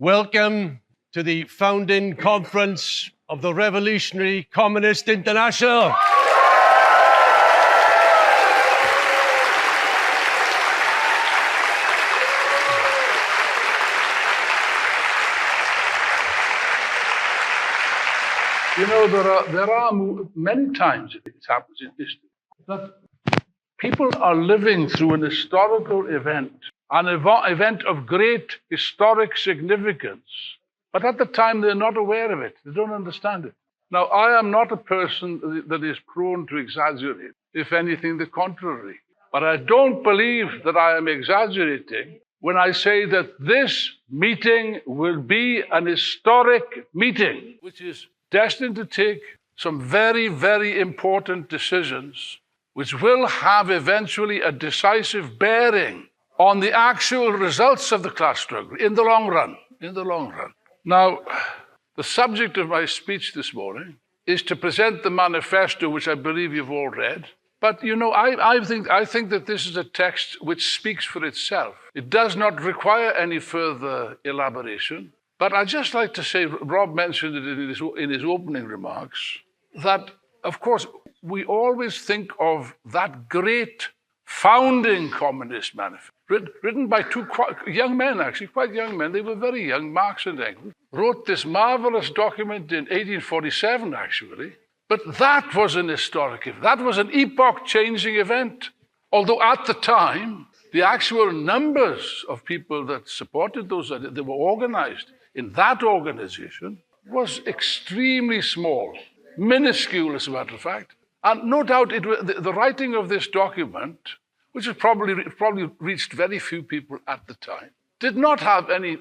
Welcome to the founding conference of the Revolutionary Communist International. You know, there are many times it happens in history that people are living through an historical event, an event of great historic significance, but at the time they're not aware of it. They don't understand it. Now, I am not a person that is prone to exaggerate, if anything, the contrary. But I don't believe that I am exaggerating when I say that this meeting will be an historic meeting, which is destined to take some very, very important decisions, which will have eventually a decisive bearing on the actual results of the class struggle in the long run. Now, the subject of my speech this morning is to present the manifesto, which I believe you've all read. But, you know, I think that this is a text which speaks for itself. It does not require any further elaboration. But I'd just like to say, Rob mentioned it in his opening remarks, that, of course, we always think of that great founding communist manifesto, written by two young men, actually, quite young men. They were very young, Marx and Engels, wrote this marvelous document in 1847, actually. But that was an historic event. That was an epoch-changing event. Although at the time, the actual numbers of people that supported those, they were organized in that organization, was extremely small, minuscule, as a matter of fact. And no doubt the writing of this document, which has probably reached very few people at the time, did not have any,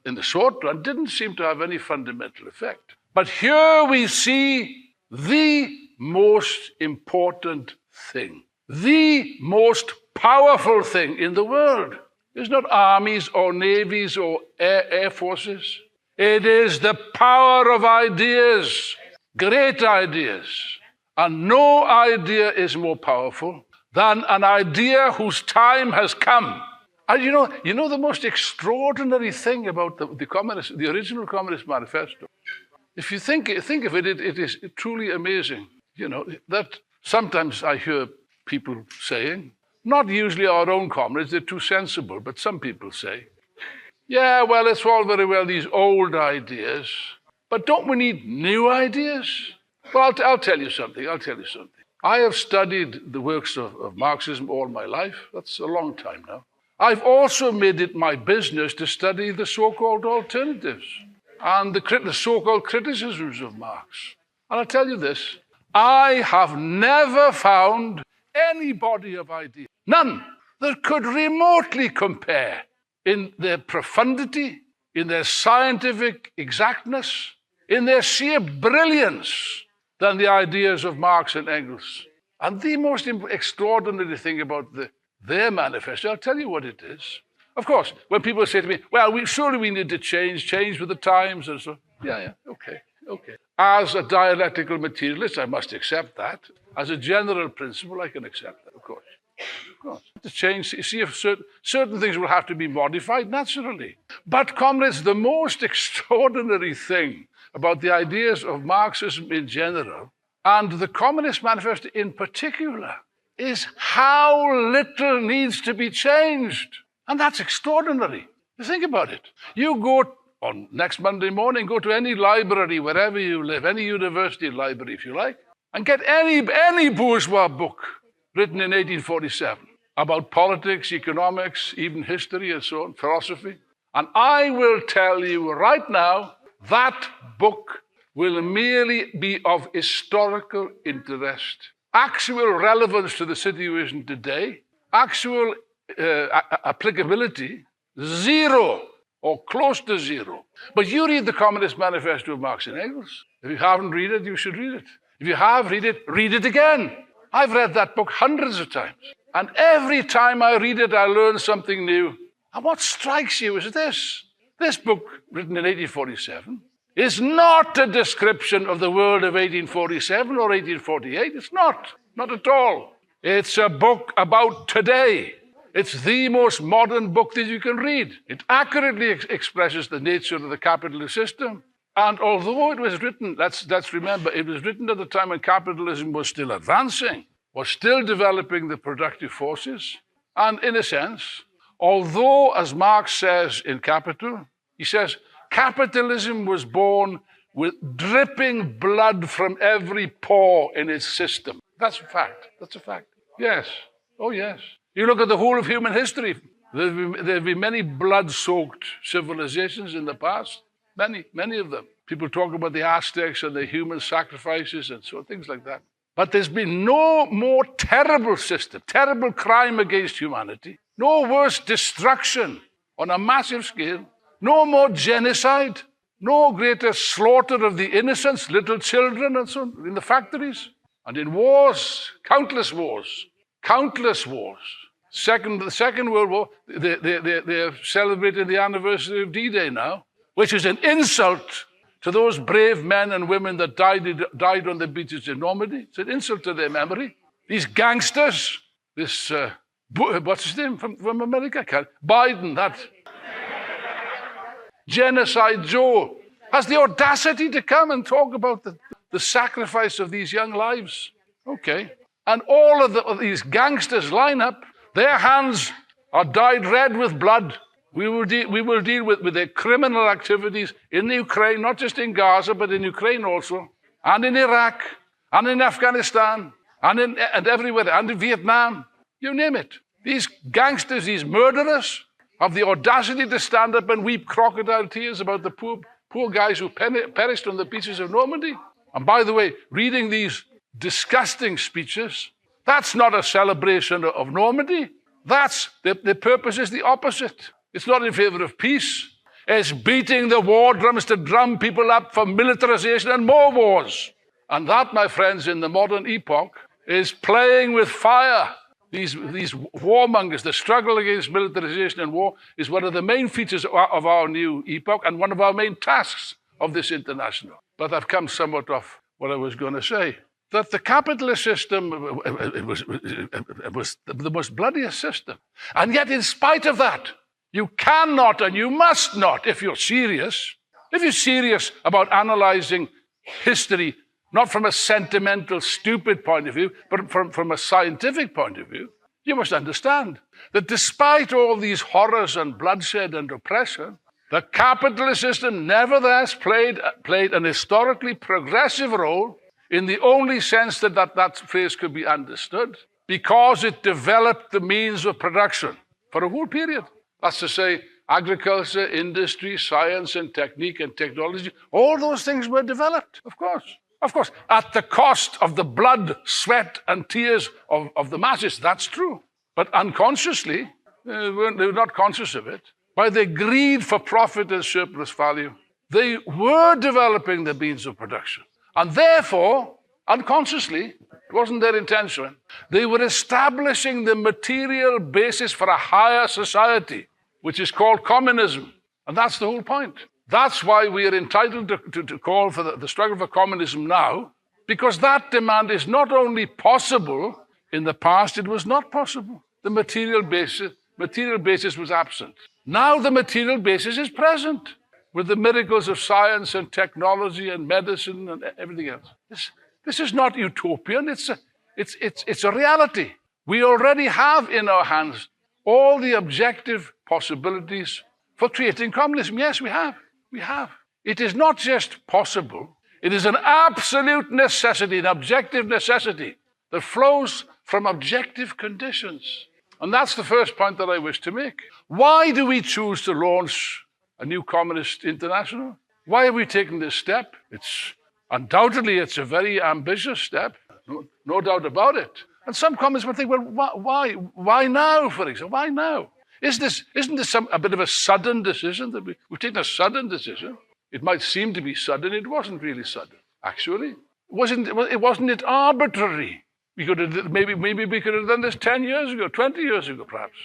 in the short run, didn't seem to have any fundamental effect. But here we see the most important thing, the most powerful thing in the world. It's not armies or navies or air forces. It is the power of ideas, great ideas. And no idea is more powerful than an idea whose time has come. And you know the most extraordinary thing about the original Communist Manifesto? If you think of it, it is truly amazing. You know, that sometimes I hear people saying, not usually our own comrades, they're too sensible, but some people say, yeah, well, it's all very well, these old ideas, but don't we need new ideas? Well, I'll tell you something. I have studied the works of Marxism all my life. That's a long time now. I've also made it my business to study the so-called alternatives and the so-called criticisms of Marx. And I'll tell you this, I have never found any body of ideas, none, that could remotely compare in their profundity, in their scientific exactness, in their sheer brilliance than the ideas of Marx and Engels. And the most extraordinary thing about their manifesto, I'll tell you what it is. Of course, when people say to me, well, surely we need to change with the times and so, yeah, okay. As a dialectical materialist, I must accept that. As a general principle, I can accept that, of course. To change, see if certain things will have to be modified, naturally. But, comrades, the most extraordinary thing about the ideas of Marxism in general, and the Communist Manifesto in particular, is how little needs to be changed. And that's extraordinary. Think about it. You go on next Monday morning, go to any library, wherever you live, any university library, if you like, and get any bourgeois book written in 1847 about politics, economics, even history and so on, philosophy. And I will tell you right now, that book will merely be of historical interest, actual relevance to the situation today, actual applicability, zero or close to zero. But you read the Communist Manifesto of Marx and Engels. If you haven't read it, you should read it. If you have, read it again. I've read that book hundreds of times. And every time I read it, I learn something new. And what strikes you is this. This book, written in 1847, is not a description of the world of 1847 or 1848. It's not at all. It's a book about today. It's the most modern book that you can read. It accurately expresses the nature of the capitalist system. And although it was written, let's remember, it was written at the time when capitalism was still advancing, was still developing the productive forces. And in a sense, although, as Marx says in Capital, he says, capitalism was born with dripping blood from every pore in its system. That's a fact. That's a fact. Yes. Oh, yes. You look at the whole of human history. There have been many blood-soaked civilizations in the past. Many of them. People talk about the Aztecs and the human sacrifices and so things like that. But there's been no more terrible system, terrible crime against humanity, no worse destruction on a massive scale, no more genocide, no greater slaughter of the innocents, little children and so on, in the factories and in wars, countless wars. The Second World War, they're celebrating the anniversary of D-Day now, which is an insult to those brave men and women that died on the beaches in Normandy. It's an insult to their memory. These gangsters, this, what's his name from America? Biden, that Genocide Joe, has the audacity to come and talk about the sacrifice of these young lives. Okay. And all of these gangsters line up. Their hands are dyed red with blood. We will deal with their criminal activities in Ukraine, not just in Gaza, but in Ukraine also, and in Iraq, and in Afghanistan, and everywhere, and in Vietnam. You name it. These gangsters, these murderers, have the audacity to stand up and weep crocodile tears about the poor guys who perished on the beaches of Normandy. And by the way, reading these disgusting speeches, that's not a celebration of Normandy. The purpose is the opposite. It's not in favor of peace. It's beating the war drums to drum people up for militarization and more wars. And that, my friends, in the modern epoch, is playing with fire. These warmongers, the struggle against militarization and war is one of the main features of our new epoch and one of our main tasks of this international. But I've come somewhat off what I was going to say. That the capitalist system it was the most bloodiest system. And yet, in spite of that, you cannot and you must not, if you're serious about analyzing history, not from a sentimental, stupid point of view, but from a scientific point of view, you must understand that despite all these horrors and bloodshed and oppression, the capitalist system nevertheless played an historically progressive role in the only sense that phrase could be understood, because it developed the means of production for a whole period. That's to say, agriculture, industry, science and technique and technology, all those things were developed, of course. Of course, at the cost of the blood, sweat and tears of the masses, that's true. But unconsciously, they were not conscious of it, by their greed for profit and surplus value, they were developing the means of production. And therefore, unconsciously, it wasn't their intention, they were establishing the material basis for a higher society, which is called communism. And that's the whole point. That's why we are entitled to call for the struggle for communism now, because that demand is not only possible, in the past it was not possible. The material basis was absent. Now the material basis is present, with the miracles of science and technology and medicine and everything else. This is not utopian, it's a reality. We already have in our hands all the objective possibilities for creating communism. Yes, we have. We have. It is not just possible, it is an absolute necessity, an objective necessity that flows from objective conditions. And that's the first point that I wish to make. Why do we choose to launch a new communist international? Why have we taken this step? Undoubtedly, it's a very ambitious step, no doubt about it. And some communists would think, well, why? Why now, for example? Why now? Isn't this a bit of a sudden decision? That we've taken a sudden decision. It might seem to be sudden. It wasn't really sudden, actually. Wasn't it arbitrary? Maybe we could have done this 10 years ago, 20 years ago, perhaps.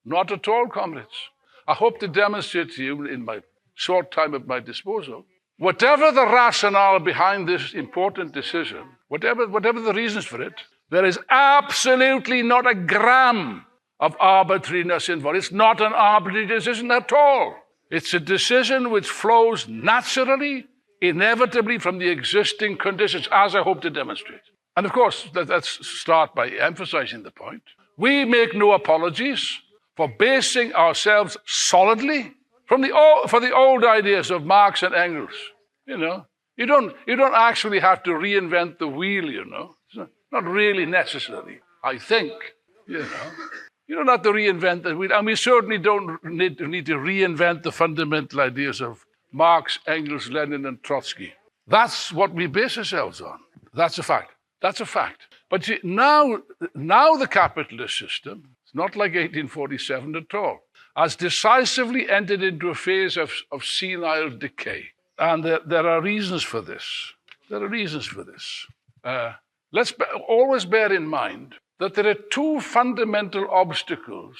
Not at all, comrades. I hope to demonstrate to you in my short time at my disposal, whatever the rationale behind this important decision, whatever the reasons for it, there is absolutely not a gram of arbitrariness involved. It's not an arbitrary decision at all. It's a decision which flows naturally, inevitably from the existing conditions, as I hope to demonstrate. And of course, let's start by emphasizing the point. We make no apologies for basing ourselves solidly for the old ideas of Marx and Engels. You know, you don't actually have to reinvent the wheel, you know. It's not really necessary, I think, you know. You don't have to reinvent the wheel. And we certainly don't need to reinvent the fundamental ideas of Marx, Engels, Lenin, and Trotsky. That's what we base ourselves on. That's a fact. That's a fact. But see, now the capitalist system, it's not like 1847 at all, has decisively entered into a phase of senile decay. And there are reasons for this. There are reasons for this. Let's always bear in mind that there are two fundamental obstacles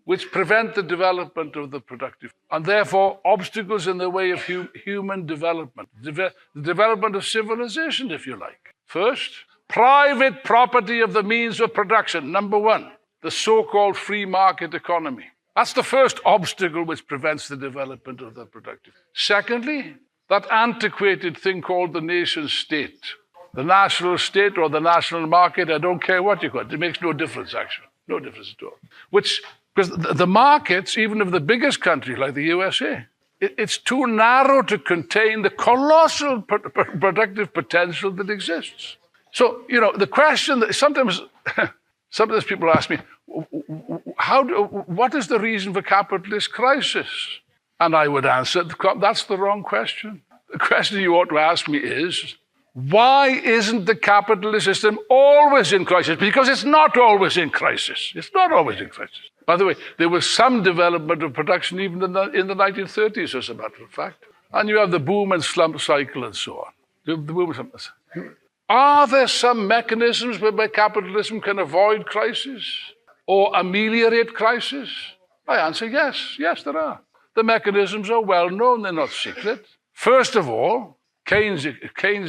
which prevent the development of the productive, and therefore obstacles in the way of human development, the development of civilization, if you like. First, private property of the means of production. Number one, the so-called free market economy. That's the first obstacle which prevents the development of the productive. Secondly, that antiquated thing called the nation state. The national state or the national market, I don't care what you call it. It makes no difference, actually. No difference at all. Because the markets, even of the biggest country like the USA, it's too narrow to contain the colossal productive potential that exists. So, you know, the question that sometimes people ask me, what is the reason for capitalist crisis? And I would answer, that's the wrong question. The question you ought to ask me is, why isn't the capitalist system always in crisis? Because it's not always in crisis. It's not always in crisis. By the way, there was some development of production even in the 1930s, as a matter of fact. And you have the boom and slump cycle and so on. The boom and slump cycle. Are there some mechanisms whereby capitalism can avoid crisis or ameliorate crisis? I answer yes. Yes, there are. The mechanisms are well known. They're not secret. First of all, Keynes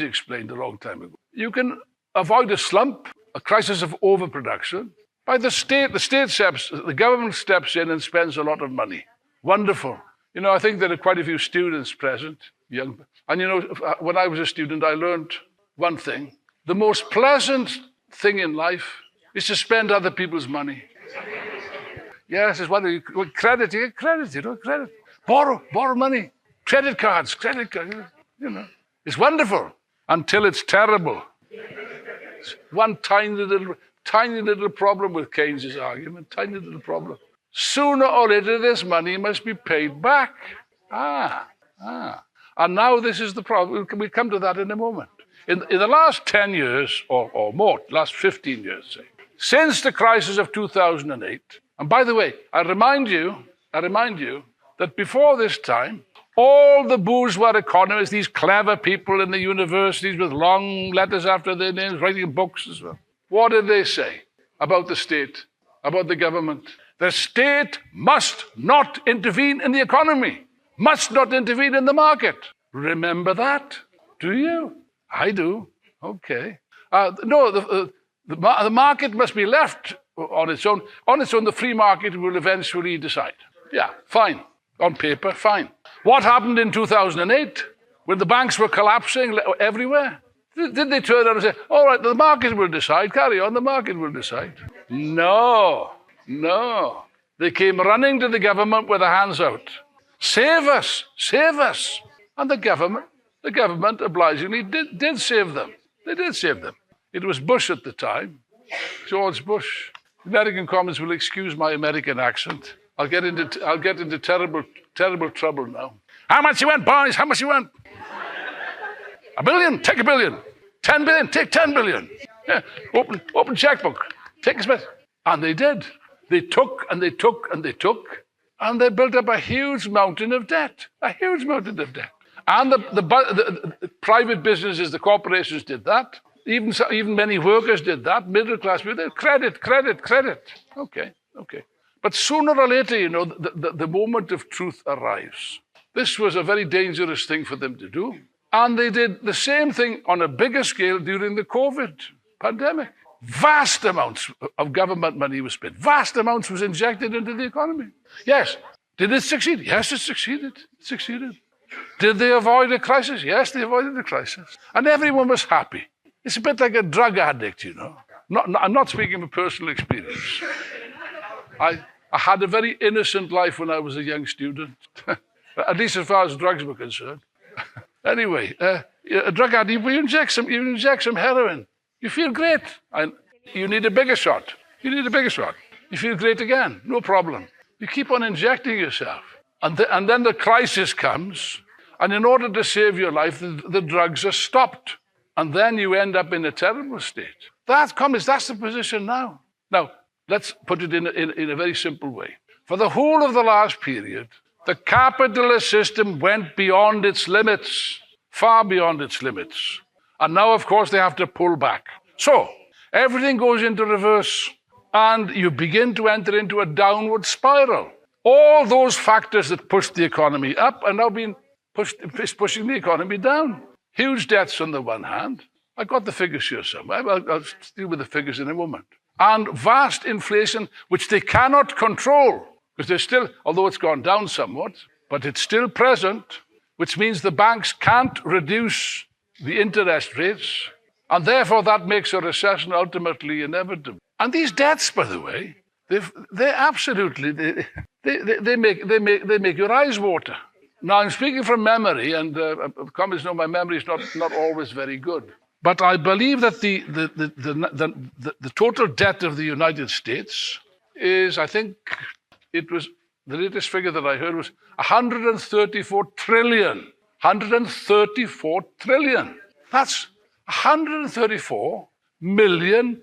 explained a long time ago, you can avoid a slump, a crisis of overproduction, by the government steps in and spends a lot of money. Wonderful. You know, I think there are quite a few students present, young. And you know, when I was a student, I learned one thing. The most pleasant thing in life is to spend other people's money. Yes, it's one of credit, you know, credit. Borrow money. Credit cards, you know. It's wonderful until it's terrible. It's one tiny little problem with Keynes's argument, tiny little problem. Sooner or later, this money must be paid back. And now this is the problem. We'll come to that in a moment. In the last 10 years or more, last 15 years, say, since the crisis of 2008, and by the way, I remind you that before this time, all the bourgeois economists, these clever people in the universities with long letters after their names, writing books as well, what did they say about the state, about the government? The state must not intervene in the economy, must not intervene in the market. Remember that? Do you? I do. Okay. No, the market must be left on its own. On its own, the free market will eventually decide. Yeah, fine. On paper, fine. What happened in 2008 when the banks were collapsing everywhere? Did they turn around and say, all right, the market will decide, carry on, the market will decide? No. They came running to the government with their hands out. Save us. And the government obligingly did save them. They did save them. It was Bush at the time, George Bush. American comments will excuse my American accent. I'll get into terrible trouble now. How much you want, boys? How much you want? $1 billion? Take $1 billion. 10 billion? Take 10 billion. Yeah. Open checkbook. Take as much. And they did. They took, and they built up a huge mountain of debt. A huge mountain of debt. And the private businesses, the corporations did that. Even many workers did that. Middle class people did credit. Okay. But sooner or later, you know, the moment of truth arrives. This was a very dangerous thing for them to do. And they did the same thing on a bigger scale during the COVID pandemic. vast amounts of government money was spent. Vast amounts was injected into the economy. Yes. Did it succeed? Yes, it succeeded. It succeeded. Did they avoid a crisis? Yes, they avoided the crisis. And everyone was happy. It's a bit like a drug addict, you know. I'm not speaking of personal experience. I had a very innocent life when I was a young student, at least as far as drugs were concerned. Anyway, a drug addict, you inject some heroin. You feel great. And you need a bigger shot. You need a bigger shot. You feel great again. No problem. You keep on injecting yourself. And then the crisis comes. And in order to save your life, the drugs are stopped. And then you end up in a terrible state. That's the position now. Now, let's put it in a very simple way. For the whole of the last period, the capitalist system went beyond its limits, far beyond its limits. And now, of course, they have to pull back. So, everything goes into reverse, and you begin to enter into a downward spiral. All those factors that pushed the economy up are now being pushing the economy down. Huge debts on the one hand. I got the figures here somewhere. I'll deal with the figures in a moment. And vast inflation, which they cannot control, because they're still, although it's gone down somewhat, but it's still present, which means the banks can't reduce the interest rates, and therefore that makes a recession ultimately inevitable. And these debts, by the way, they absolutely make your eyes water. Now, I'm speaking from memory, and comrades know my memory is not always very good. But I believe that the total debt of the United States is, I think it was, the latest figure that I heard was 134 trillion. 134 trillion. That's 134 million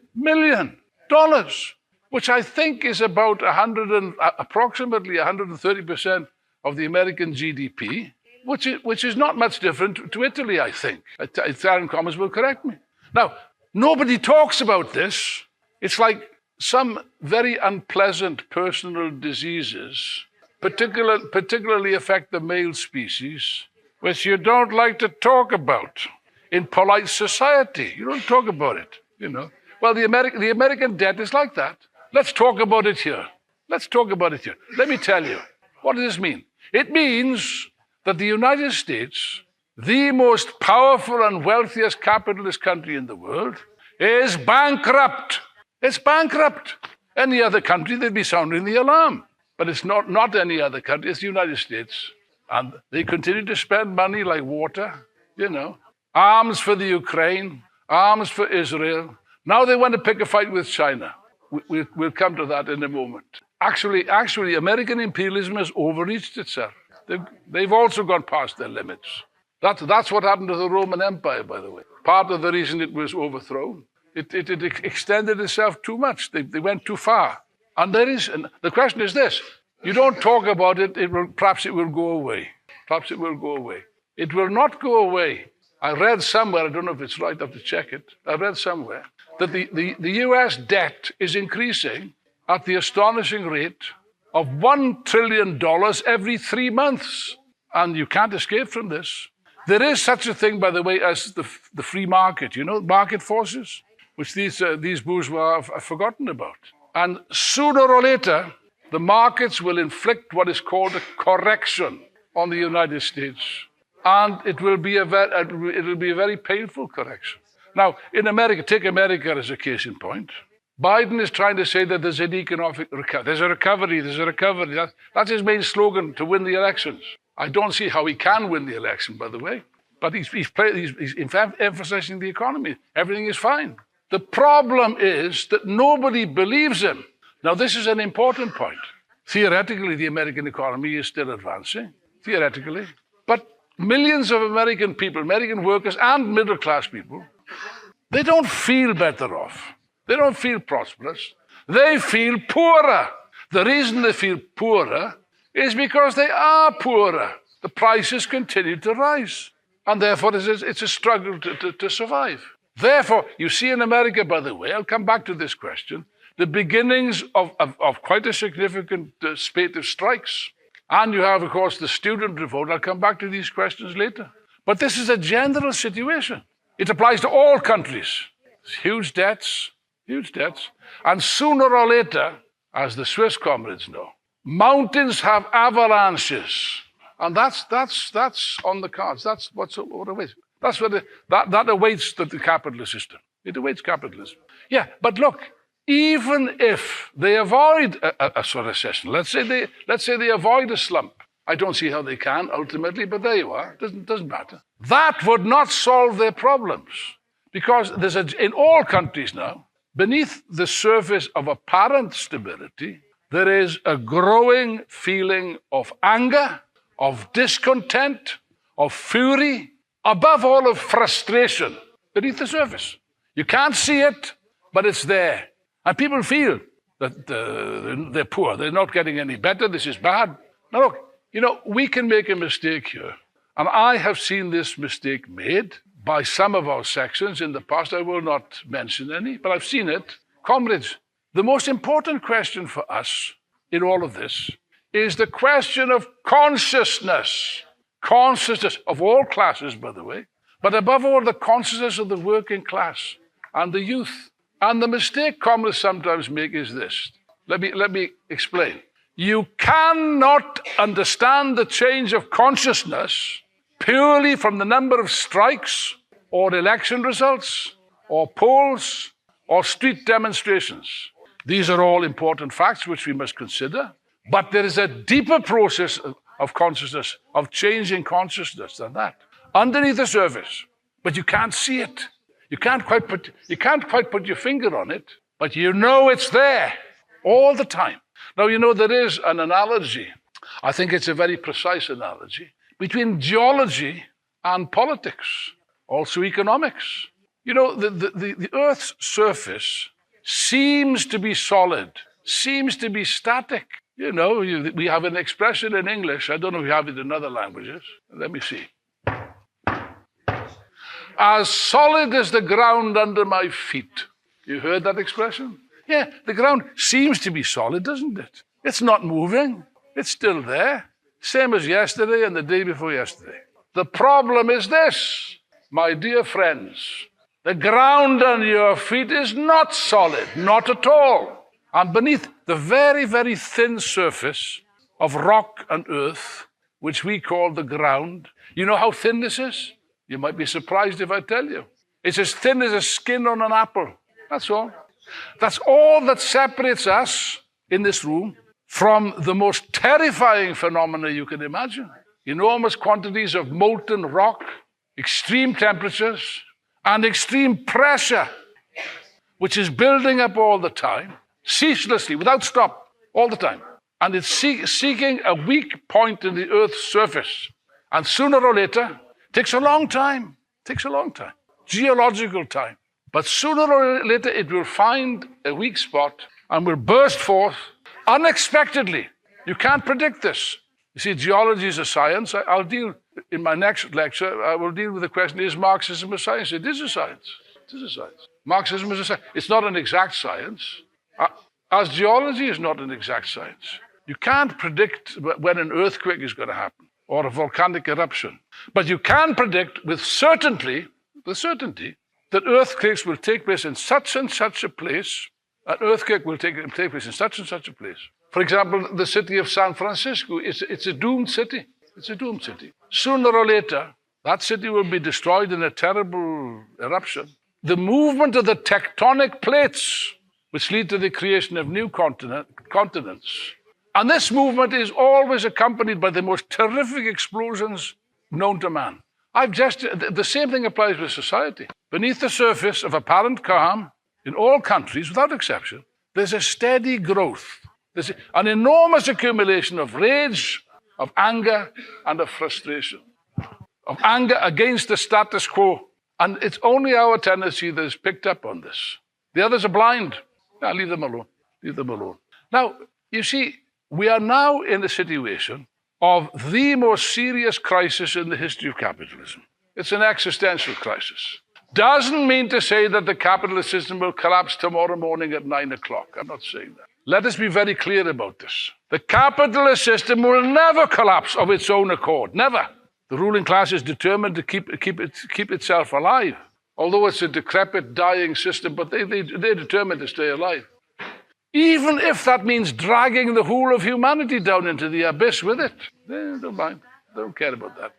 dollars, which I think is about approximately 130% of the American GDP, which is not much different to Italy, I think. Italian comments will correct me. Now, nobody talks about this. It's like some very unpleasant personal diseases, particularly affect the male species, which you don't like to talk about in polite society. You don't talk about it, you know. Well, the American debt is like that. Let's talk about it here. Let's talk about it here. Let me tell you, what does this mean? It means that the United States, the most powerful and wealthiest capitalist country in the world, is bankrupt. It's bankrupt. Any other country, they'd be sounding the alarm. But it's not any other country, it's the United States. And they continue to spend money like water, you know. Arms for the Ukraine, arms for Israel. Now they want to pick a fight with China. We'll come to that in a moment. Actually, American imperialism has overreached itself. They've also gone past their limits. That's what happened to the Roman Empire, by the way. Part of the reason it was overthrown. It extended itself too much. They went too far. And the question is this. You don't talk about it, perhaps it will go away. Perhaps it will go away. It will not go away. I read somewhere, I don't know if it's right, I have to check it. I read somewhere that the US debt is increasing at the astonishing rate of $1 trillion every 3 months. And you can't escape from this. There is such a thing, by the way, as the free market, you know, market forces, which these bourgeois have forgotten about. And sooner or later, the markets will inflict what is called a correction on the United States. And it will be a very painful correction. Now, in America, take America as a case in point. Biden is trying to say that there's an economic recovery. There's a recovery. That's his main slogan to win the elections. I don't see how he can win the election, by the way. But he's in fact emphasizing the economy. Everything is fine. The problem is that nobody believes him. Now, this is an important point. Theoretically, the American economy is still advancing. Theoretically. But millions of American people, American workers and middle-class people, they don't feel better off. They don't feel prosperous. They feel poorer. The reason they feel poorer is because they are poorer. The prices continue to rise. And therefore, it's a struggle to survive. Therefore, you see in America, by the way, I'll come back to this question, the beginnings of quite a significant spate of strikes. And you have, of course, the student revolt. I'll come back to these questions later. But this is a general situation. It applies to all countries. Huge debts, Huge debts. And sooner or later, as the Swiss comrades know, mountains have avalanches. And that's on the cards. That's what awaits. That's what that awaits the capitalist system. It awaits capitalism. Yeah, but look, even if they avoid a sort of recession, let's say they avoid a slump. I don't see how they can ultimately, but there you are. Doesn't matter. That would not solve their problems, because in all countries now, beneath the surface of apparent stability, there is a growing feeling of anger, of discontent, of fury, above all of frustration beneath the surface. You can't see it, but it's there. And people feel that they're poor. They're not getting any better. This is bad. Now look, we can make a mistake here. And I have seen this mistake made by some of our sections in the past. I will not mention any, but I've seen it. Comrades, the most important question for us in all of this is the question of consciousness. Consciousness of all classes, by the way, but above all, the consciousness of the working class and the youth. And the mistake communists sometimes make is this. Let me explain. You cannot understand the change of consciousness purely from the number of strikes or election results or polls or street demonstrations. These are all important facts which we must consider, but there is a deeper process of consciousness, of changing consciousness than that, underneath the surface. But you can't see it. You can't quite put your finger on it, but you know it's there all the time. Now, there is an analogy. I think it's a very precise analogy between geology and politics, also economics. The Earth's surface seems to be solid, seems to be static. We have an expression in English. I don't know if you have it in other languages. Let me see. As solid as the ground under my feet. You heard that expression? Yeah, the ground seems to be solid, doesn't it? It's not moving. It's still there. Same as yesterday and the day before yesterday. The problem is this, my dear friends. The ground under your feet is not solid, not at all. And beneath the very, very thin surface of rock and earth, which we call the ground, you know how thin this is? You might be surprised if I tell you. It's as thin as a skin on an apple. That's all. That's all that separates us in this room from the most terrifying phenomena you can imagine. Enormous quantities of molten rock, extreme temperatures, and extreme pressure, which is building up all the time, ceaselessly, without stop, all the time. And it's seeking a weak point in the Earth's surface. And sooner or later, takes a long time, geological time. But sooner or later, it will find a weak spot and will burst forth unexpectedly. You can't predict this. You see, geology is a science. I'll deal, in my next lecture, I will deal with the question, is Marxism a science? It is a science. It is a science. Marxism is a science. It's not an exact science. As geology is not an exact science. You can't predict when an earthquake is going to happen or a volcanic eruption. But you can predict with certainty that earthquakes will take place in such and such a place. An earthquake will take place in such and such a place. For example, the city of San Francisco, it's a doomed city. It's a doomed city. Sooner or later, that city will be destroyed in a terrible eruption. The movement of the tectonic plates, which lead to the creation of new continents. And this movement is always accompanied by the most terrific explosions known to man. The same thing applies with society. Beneath the surface of apparent calm, in all countries, without exception, there's a steady growth. There's an enormous accumulation of rage, of anger, and of frustration. Of anger against the status quo. And it's only our tendency that is picked up on this. The others are blind. Leave them alone. Leave them alone. Now, you see, we are now in a situation of the most serious crisis in the history of capitalism. It's an existential crisis. Doesn't mean to say that the capitalist system will collapse tomorrow morning at 9 o'clock. I'm not saying that. Let us be very clear about this. The capitalist system will never collapse of its own accord. Never. The ruling class is determined to keep itself alive. although it's a decrepit, dying system, but they're determined to stay alive. Even if that means dragging the whole of humanity down into the abyss with it. They don't mind. They don't care about that.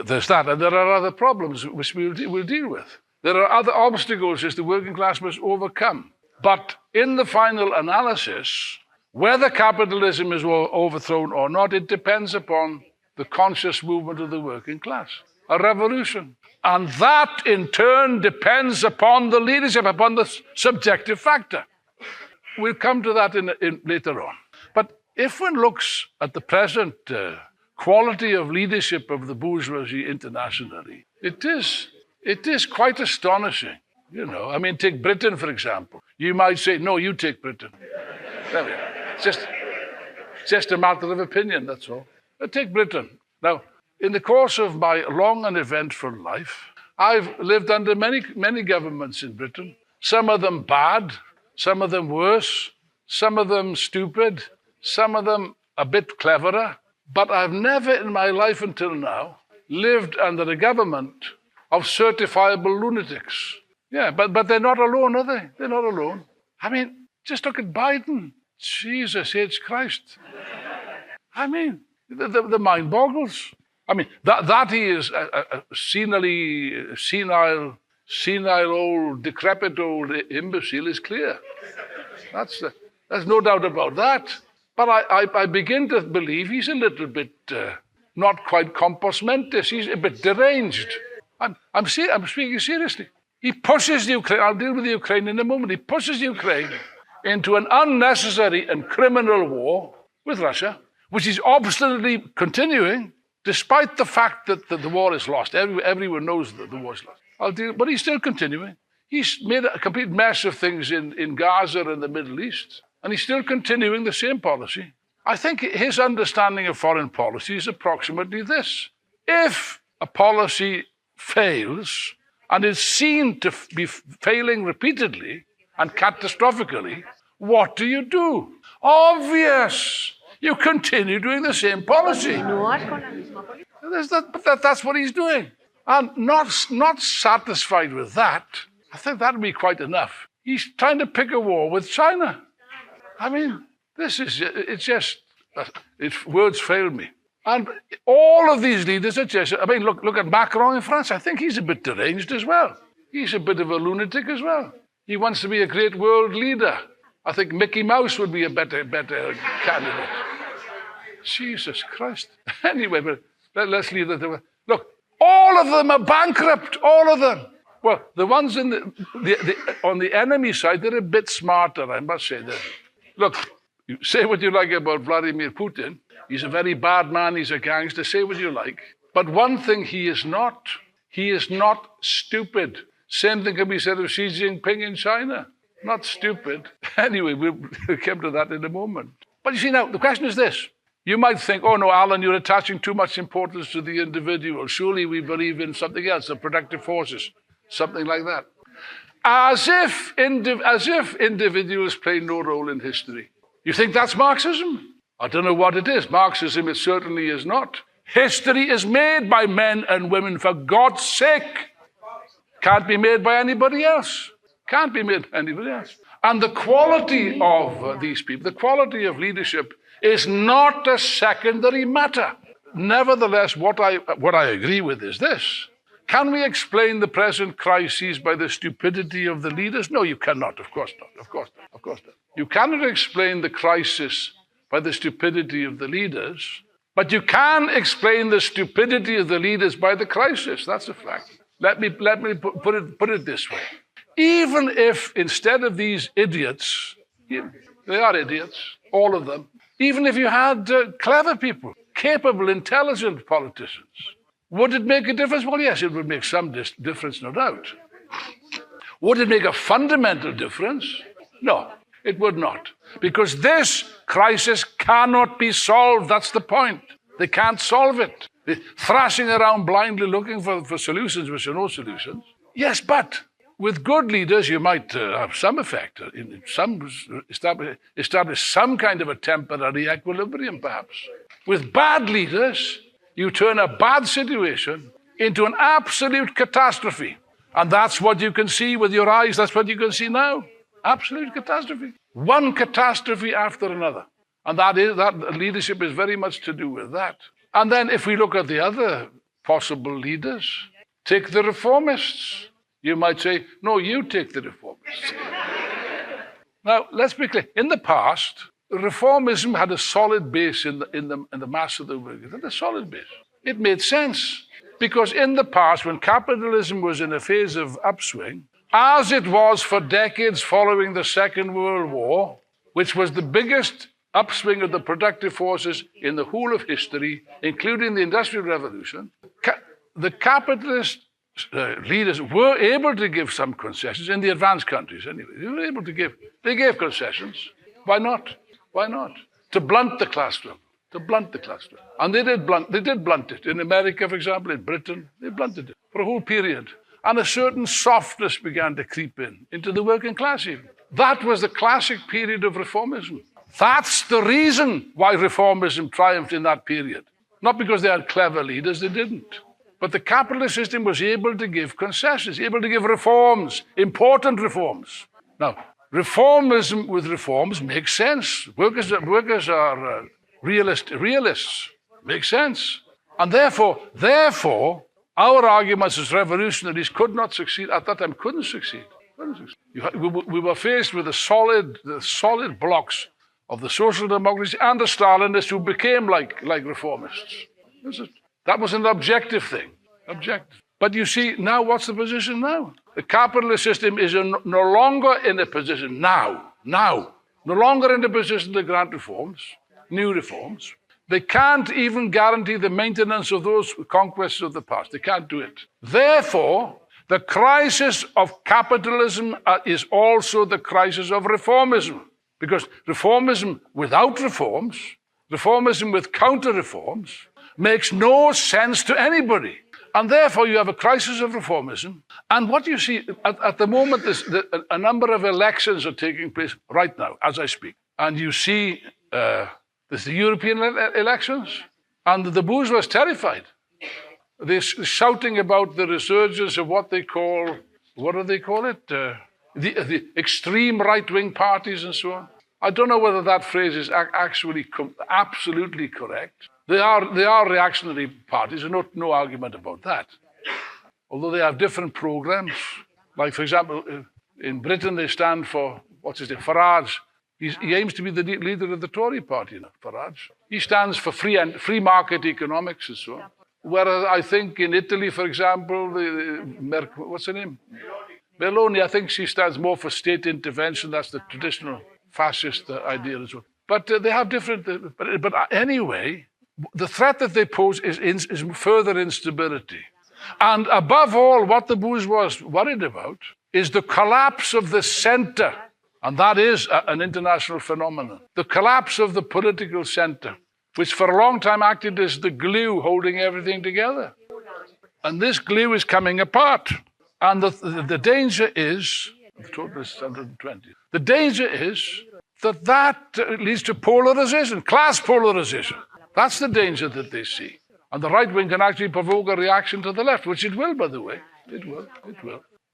There's that, and there are other problems which we'll deal with. There are other obstacles which the working class must overcome. But in the final analysis, whether capitalism is overthrown or not, it depends upon the conscious movement of the working class, a revolution. And that, in turn, depends upon the leadership, upon the subjective factor. We'll come to that in later on. But if one looks at the present quality of leadership of the bourgeoisie internationally, it is quite astonishing. You know, I mean, take Britain, for example. You might say, no, you take Britain. There we are. It's just a matter of opinion, that's all. But take Britain. Now, in the course of my long and eventful life, I've lived under many governments in Britain. Some of them bad, some of them worse, some of them stupid, some of them a bit cleverer. But I've never in my life until now lived under a government of certifiable lunatics. Yeah, but they're not alone, are they? They're not alone. I mean, just look at Biden. Jesus H. Christ. I mean, the mind boggles. I mean, that he is a senile, old, decrepit old imbecile is clear. There's no doubt about that. But I begin to believe he's a little bit not quite compos mentis. He's a bit deranged. I'm speaking seriously. He pushes Ukraine. I'll deal with Ukraine in a moment. He pushes Ukraine into an unnecessary and criminal war with Russia, which is obstinately continuing, despite the fact that the war is lost. Everyone knows that the war is lost. But he's still continuing. He's made a complete mess of things in Gaza and the Middle East, and he's still continuing the same policy. I think his understanding of foreign policy is approximately this. If a policy fails and is seen to be failing repeatedly and catastrophically, what do? Obvious. You continue doing the same policy. That's what he's doing. And not satisfied with that, I think that would be quite enough. He's trying to pick a war with China. I mean, words fail me. And all of these leaders are just, I mean, look at Macron in France. I think he's a bit deranged as well. He's a bit of a lunatic as well. He wants to be a great world leader. I think Mickey Mouse would be a better candidate. Jesus Christ. Anyway, but let's leave that. Look, all of them are bankrupt, all of them. Well, the ones on the enemy side, they're a bit smarter, I must say that. Look, you say what you like about Vladimir Putin. He's a very bad man, he's a gangster, say what you like. But one thing he is not stupid. Same thing can be said of Xi Jinping in China. Not stupid. Anyway, we'll come to that in a moment. But you see now, the question is this. You might think, oh no, Alan, you're attaching too much importance to the individual. Surely we believe in something else, the productive forces, something like that. As if individuals play no role in history. You think that's Marxism? I don't know what it is. Marxism, it certainly is not. History is made by men and women, for God's sake. Can't be made by anybody else. Can't be made by anybody else. And the quality of these people, the quality of leadership, is not a secondary matter. Nevertheless, what I agree with is this. Can we explain the present crises by the stupidity of the leaders? No, you cannot. Of course not. Of course not. You cannot explain the crisis by the stupidity of the leaders, but you can explain the stupidity of the leaders by the crisis. That's a fact. Let me put it this way. Even if instead of these idiots, they are idiots, all of them, even if you had clever people, capable, intelligent politicians, would it make a difference? Well, yes, it would make some difference, no doubt. Would it make a fundamental difference? No, it would not. Because this crisis cannot be solved. That's the point. They can't solve it. They're thrashing around blindly looking for solutions which are no solutions. Yes, but with good leaders, you might have some effect, establish some kind of a temporary equilibrium, perhaps. With bad leaders, you turn a bad situation into an absolute catastrophe. And that's what you can see with your eyes. That's what you can see now. Absolute catastrophe. One catastrophe after another. And that leadership is very much to do with that. And then if we look at the other possible leaders, take the reformists. You might say, no, you take the reformists. Now, let's be clear. In the past, reformism had a solid base in the mass of the workers. It had a solid base. It made sense. Because in the past, when capitalism was in a phase of upswing, as it was for decades following the Second World War, which was the biggest upswing of the productive forces in the whole of history, including the Industrial Revolution, the capitalist leaders were able to give some concessions in the advanced countries anyway. They were able to give. They gave concessions. Why not? Why not? To blunt the class struggle. To blunt the class struggle. And they did blunt it. In America, for example, in Britain, they blunted it for a whole period. And a certain softness began to creep into the working class even. That was the classic period of reformism. That's the reason why reformism triumphed in that period. Not because they had clever leaders, they didn't. But the capitalist system was able to give concessions, able to give reforms, important reforms. Now, reformism with reforms makes sense. Workers are realists. Makes sense. And therefore, our arguments as revolutionaries could not succeed, at that time couldn't succeed. We were faced with the solid blocks of the social democracy and the Stalinists who became like reformists. That was an objective thing. Objective. But you see, now what's the position now? The capitalist system is no longer in a position no longer in a position to grant reforms, new reforms. They can't even guarantee the maintenance of those conquests of the past. They can't do it. Therefore, the crisis of capitalism is also the crisis of reformism. Because reformism without reforms, reformism with counter-reforms, makes no sense to anybody. And therefore, you have a crisis of reformism. And what you see at the moment is that a number of elections are taking place right now, as I speak. And you see there's the European elections, and the bourgeois is terrified. They're shouting about the resurgence of what do they call it? The extreme right-wing parties and so on. I don't know whether that phrase is actually absolutely correct. They are reactionary parties, and no argument about that. Although they have different programs. Like, for example, in Britain, they stand for, Farage. He aims to be the leader of the Tory party now, Farage. He stands for free market economics and so on. Whereas I think in Italy, for example, what's her name? Meloni, I think she stands more for state intervention. That's the traditional fascist idea as well. But they have different. But anyway, the threat that they pose is further instability. And above all, what the bourgeois is worried about is the collapse of the center. And that is an international phenomenon. The collapse of the political center, which for a long time acted as the glue holding everything together. And this glue is coming apart. And the danger is, the total is 120. The danger is that leads to polarization, class polarization. That's the danger that they see. And the right wing can actually provoke a reaction to the left, which it will, by the way. It will.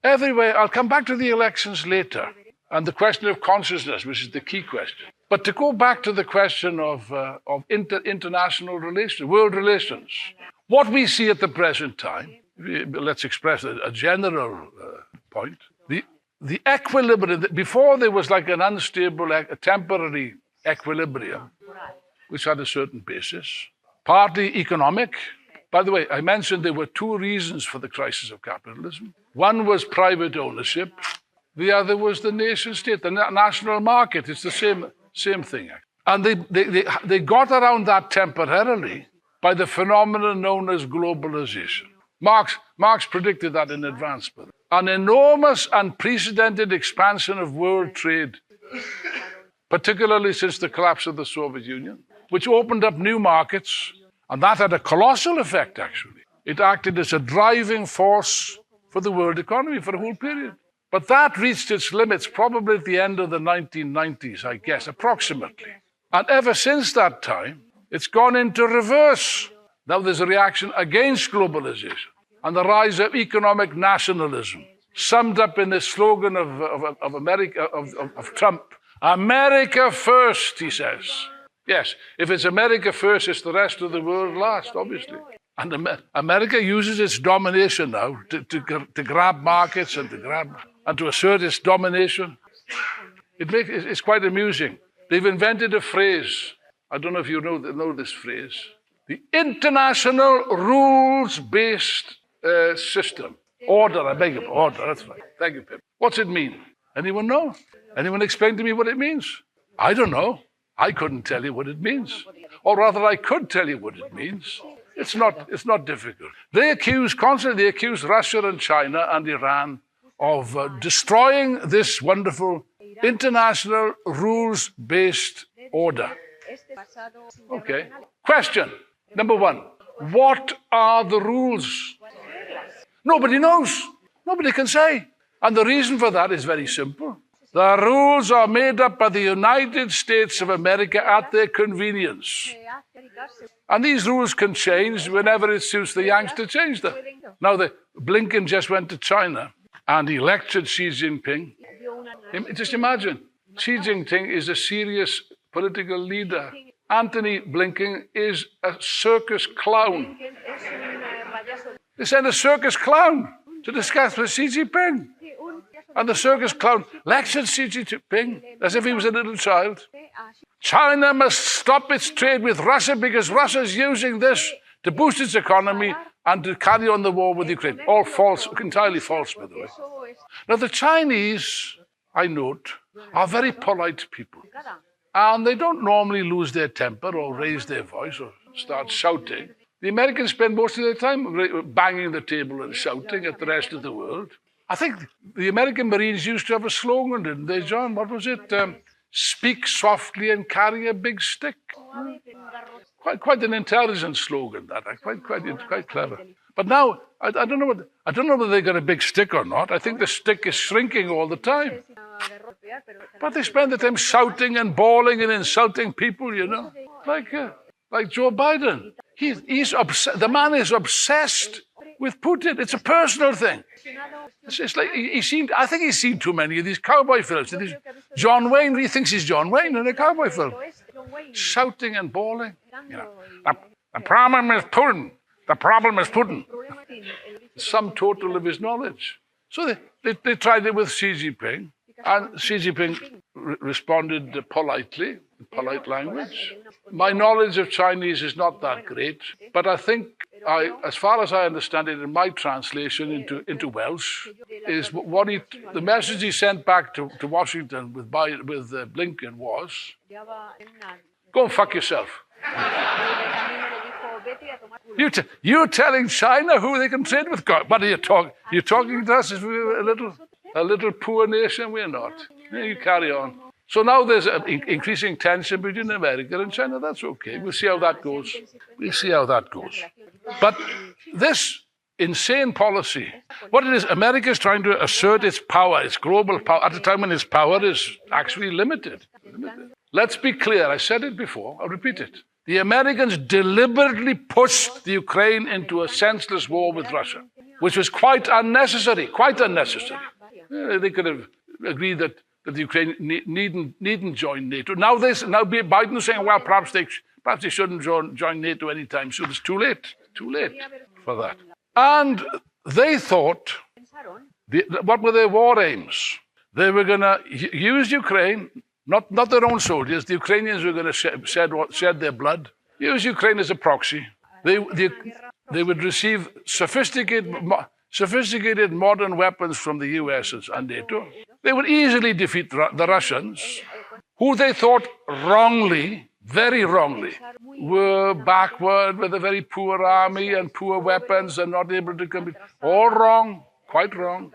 Everywhere, I'll come back to the elections later. And the question of consciousness, which is the key question. But to go back to the question of international relations, world relations, what we see at the present time, let's express a general point, the equilibrium, before there was like an unstable, a temporary equilibrium, which had a certain basis, partly economic. By the way, I mentioned there were two reasons for the crisis of capitalism. One was private ownership. The other was the nation state, the national market. It's the same thing. And they got around that temporarily by the phenomenon known as globalization. Marx predicted that in advance. An enormous, unprecedented expansion of world trade, particularly since the collapse of the Soviet Union, which opened up new markets, and that had a colossal effect, actually. It acted as a driving force for the world economy for a whole period. But that reached its limits probably at the end of the 1990s, I guess, approximately. And ever since that time, it's gone into reverse. Now there's a reaction against globalization and the rise of economic nationalism. summed up in the slogan of America, of Trump. America first, he says. Yes, if it's America first, it's the rest of the world last, obviously. And America uses its domination now to grab markets and to assert its domination. It's quite amusing. They've invented a phrase. I don't know if you know this phrase. The international rules-based system. Order, I beg your pardon. Order, that's right. Thank you, Pip. What's it mean? Anyone know? Anyone explain to me what it means? I don't know. I couldn't tell you what it means. Or rather, I could tell you what it means. It's not difficult. They constantly accuse Russia and China and Iran of destroying this wonderful international rules-based order. Okay. Question number one. What are the rules? Nobody knows. Nobody can say. And the reason for that is very simple. The rules are made up by the United States of America at their convenience. And these rules can change whenever it suits the Yanks to change them. Now, Blinken just went to China and he lectured Xi Jinping. Just imagine, Xi Jinping is a serious political leader. Anthony Blinken is a circus clown. They sent a circus clown to discuss with Xi Jinping. And the circus clown lectured Xi Jinping as if he was a little child. China must stop its trade with Russia because Russia's using this to boost its economy and to carry on the war with Ukraine. All false, entirely false, by the way. Now, the Chinese, I note, are very polite people. And they don't normally lose their temper or raise their voice or start shouting. The Americans spend most of their time banging the table and shouting at the rest of the world. I think the American Marines used to have a slogan, didn't they, John? What was it? Speak softly and carry a big stick. Quite an intelligent slogan, that. Quite clever. But now, I don't know whether they got a big stick or not. I think the stick is shrinking all the time. But they spend the time shouting and bawling and insulting people, you know, like Joe Biden. The man is obsessed with Putin. It's a personal thing. It's like I think he's seen too many of these cowboy films. John Wayne, he thinks he's John Wayne in a cowboy film. Shouting and bawling. You know, the problem is Putin. The problem is Putin. Sum total of his knowledge. So they tried it with Xi Jinping. And Xi Jinping responded politely, in polite language. My knowledge of Chinese is not that great, but I think, as far as I understand it in my translation into Welsh, is the message he sent back to Washington with Blinken was, go and fuck yourself. You're telling China who they can trade with? God, what are you talking? You're talking to us as we're a little poor nation? We're not. You carry on. So now there's increasing tension between America and China. That's okay. We'll see how that goes. But this insane policy, what it is, America is trying to assert its power, its global power, at a time when its power is actually limited. Let's be clear. I said it before. I'll repeat it. The Americans deliberately pushed the Ukraine into a senseless war with Russia, which was quite unnecessary. They could have agreed that the Ukraine needn't join NATO. Now Biden's saying, well, perhaps they shouldn't join NATO anytime soon. It's too late for that. And they thought, what were their war aims? They were going to use Ukraine, not their own soldiers. The Ukrainians were going to shed their blood. Use Ukraine as a proxy. They would receive sophisticated modern weapons from the US and NATO. They would easily defeat the Russians, who they thought wrongly, very wrongly, were backward with a very poor army and poor weapons and not able to compete. All wrong, quite wrong.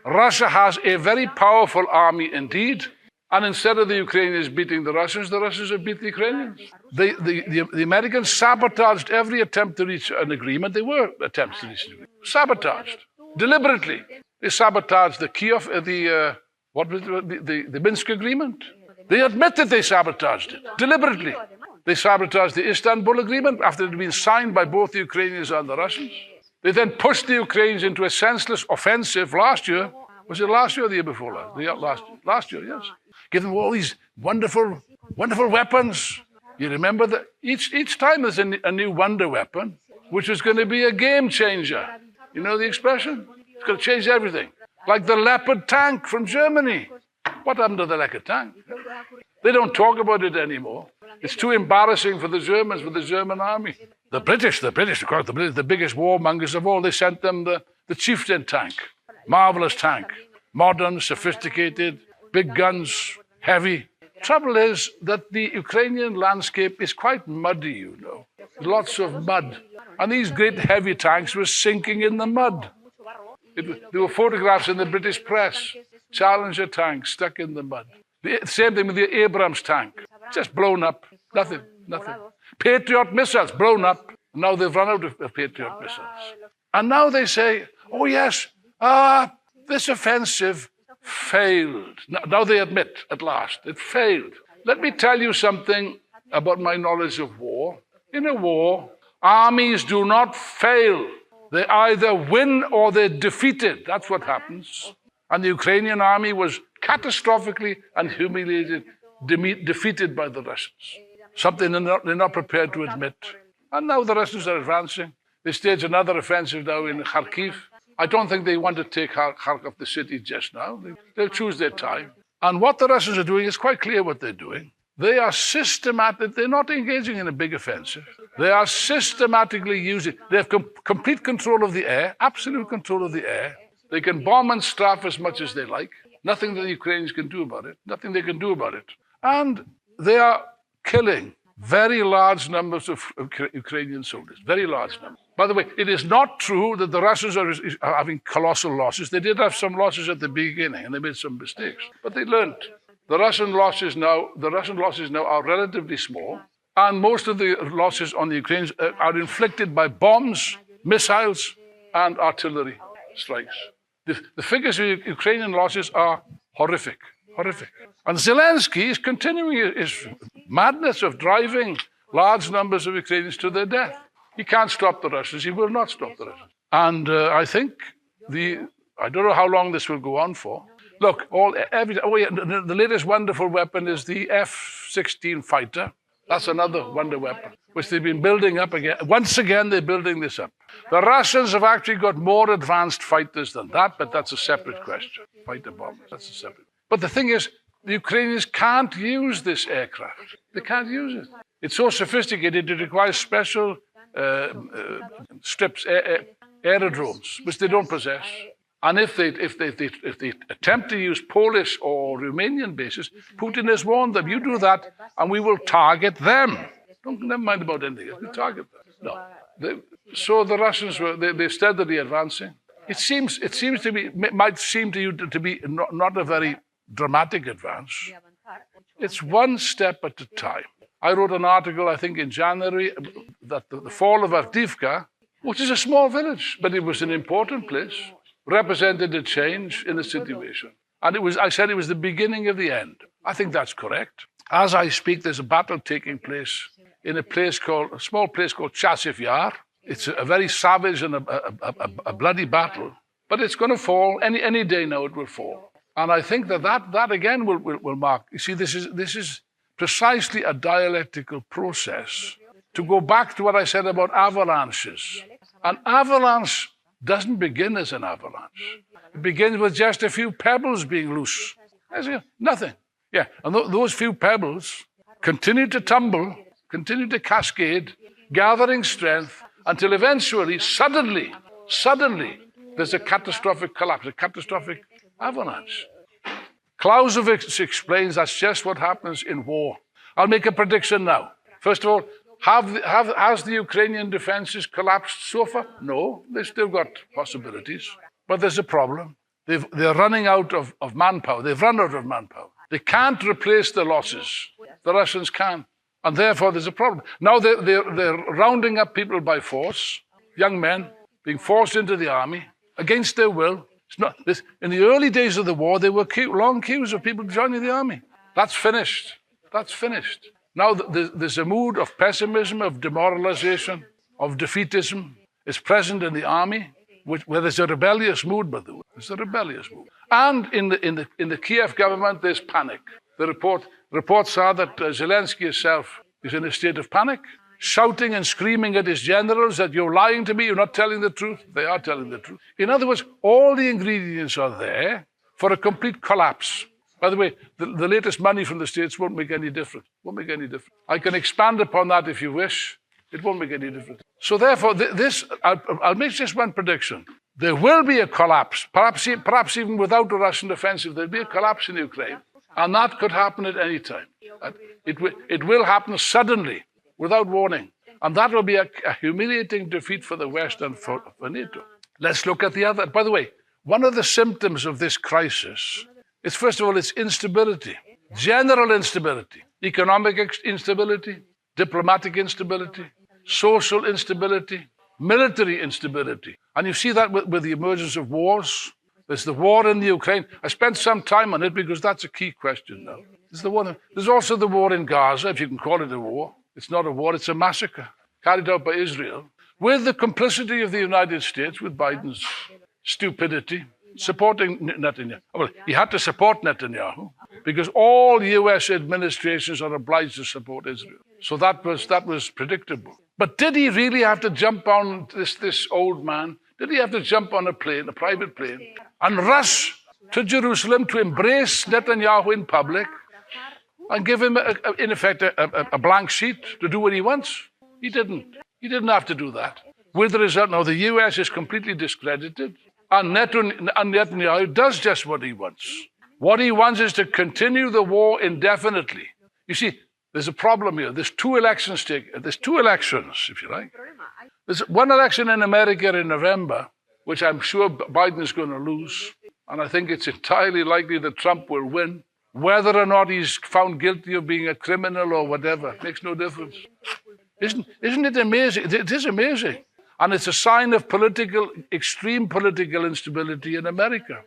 Russia has a very powerful army indeed. And instead of the Ukrainians beating the Russians have beat the Ukrainians. The Americans sabotaged every attempt to reach an agreement. There were attempts to reach an agreement. Sabotaged. Deliberately. They sabotaged the Minsk agreement. They admit that they sabotaged it. Deliberately. They sabotaged the Istanbul agreement after it had been signed by both the Ukrainians and the Russians. They then pushed the Ukrainians into a senseless offensive last year. Was it last year or the year before last? Last year, yes. Give them all these wonderful weapons. You remember that each time there's a new wonder weapon, which is going to be a game changer. You know the expression? It's going to change everything. Like the Leopard tank from Germany. What happened to the Leopard tank? They don't talk about it anymore. It's too embarrassing for the Germans, for the German army. The British, of course, the biggest warmongers of all, they sent them the Chieftain tank. Marvelous tank. Modern, sophisticated, big guns, heavy. Trouble is that the Ukrainian landscape is quite muddy, you know. Lots of mud. And these great heavy tanks were sinking in the mud. There were photographs in the British press. Challenger tanks stuck in the mud. The same thing with the Abrams tank. Just blown up. Nothing. Patriot missiles blown up. Now they've run out of Patriot missiles. And now they say, oh yes, this offensive failed. Now they admit at last it failed. Let me tell you something about my knowledge of war. In a war, armies do not fail. They either win or they're defeated. That's what happens. And the Ukrainian army was catastrophically and humiliated, defeated by the Russians. Something they're not prepared to admit. And now the Russians are advancing. They stage another offensive now in Kharkiv. I don't think they want to take Kharkiv, the city, just now. They'll choose their time. And what the Russians are doing is quite clear what they're doing. They are systematic. They're not engaging in a big offensive. They are systematically using. They have complete control of the air, absolute control of the air. They can bomb and strafe as much as they like. Nothing that the Ukrainians can do about it. Nothing they can do about it. And they are killing very large numbers of Ukrainian soldiers. Very large numbers. By the way, it is not true that the Russians are having colossal losses. They did have some losses at the beginning, and they made some mistakes. But they learned. The Russian losses now are relatively small, and most of the losses on the Ukrainians are inflicted by bombs, missiles, and artillery strikes. The figures of Ukrainian losses are horrific. And Zelensky is continuing his madness of driving large numbers of Ukrainians to their death. He can't stop the Russians. He will not stop the Russians. And I think I don't know how long this will go on for. Look, the latest wonderful weapon is the F-16 fighter. That's another wonder weapon, which they've been building up again. Once again, they're building this up. The Russians have actually got more advanced fighters than that, but that's a separate question. Fighter bombers, that's a separate. But the thing is, the Ukrainians can't use this aircraft. They can't use it. It's so sophisticated, it requires special aerodromes, which they don't possess. And if they attempt to use Polish or Romanian bases, Putin has warned them, you do that and we will target them. Never mind about anything else, we target them. No. So the Russians they're steadily advancing. It might seem to you to be not a very dramatic advance. It's one step at a time. I wrote an article, I think in January, that the fall of Avdiivka, which is a small village, but it was an important place, represented a change in the situation. And I said it was the beginning of the end. I think that's correct. As I speak, there's a battle taking place in a small place called Chasiv Yar. It's a very savage and a bloody battle, but it's going to fall. Any day now it will fall. And I think that again will mark. You see, this is precisely a dialectical process. To go back to what I said about avalanches. An avalanche doesn't begin as an avalanche. It begins with just a few pebbles being loose. Nothing. Yeah, and those few pebbles continue to tumble, continue to cascade, gathering strength, until eventually, suddenly, there's a catastrophic collapse, a catastrophic avalanche. Clausewitz explains that's just what happens in war. I'll make a prediction now. First of all, has the Ukrainian defenses collapsed so far? No, they've still got possibilities. But there's a problem. They're running out of manpower. They've run out of manpower. They can't replace the losses. The Russians can't. And therefore, there's a problem. Now they're rounding up people by force, young men being forced into the army against their will. In the early days of the war, there were long queues of people joining the army. That's finished. Now there's a mood of pessimism, of demoralization, of defeatism. is present in the army, where there's a rebellious mood, by the way. There's a rebellious mood. And in the Kiev government, there's panic. The reports are that Zelensky himself is in a state of panic, shouting and screaming at his generals that you're lying to me, you're not telling the truth. They are telling the truth. In other words, all the ingredients are there for a complete collapse. By the way, the latest money from the States won't make any difference. Won't make any difference. I can expand upon that if you wish. It won't make any difference. So therefore, I'll make just one prediction. There will be a collapse, perhaps even without a Russian offensive. There'll be a collapse in Ukraine. And that could happen at any time. It will happen suddenly, without warning. And that will be a humiliating defeat for the West and for NATO. Let's look at the other. By the way, one of the symptoms of this crisis is, first of all, it's instability. General instability. Economic instability, diplomatic instability, social instability, military instability. And you see that with the emergence of wars. There's the war in the Ukraine. I spent some time on it because that's a key question now. There's also the war in Gaza, if you can call it a war. It's not a war, it's a massacre carried out by Israel with the complicity of the United States, with Biden's stupidity, supporting Netanyahu. Well, he had to support Netanyahu because all US administrations are obliged to support Israel. So that was predictable. But did he really have to jump on this old man? Did he have to jump on a plane, a private plane, and rush to Jerusalem to embrace Netanyahu in public and give him, in effect, a blank sheet to do what he wants? He didn't. He didn't have to do that. With the result, now the US is completely discredited, and Netanyahu does just what he wants. What he wants is to continue the war indefinitely. You see, there's a problem here. There's two elections, if you like. There's one election in America in November, which I'm sure Biden is going to lose. And I think it's entirely likely that Trump will win. Whether or not he's found guilty of being a criminal or whatever, makes no difference. Isn't it amazing? It is amazing. And it's a sign of extreme political instability in America.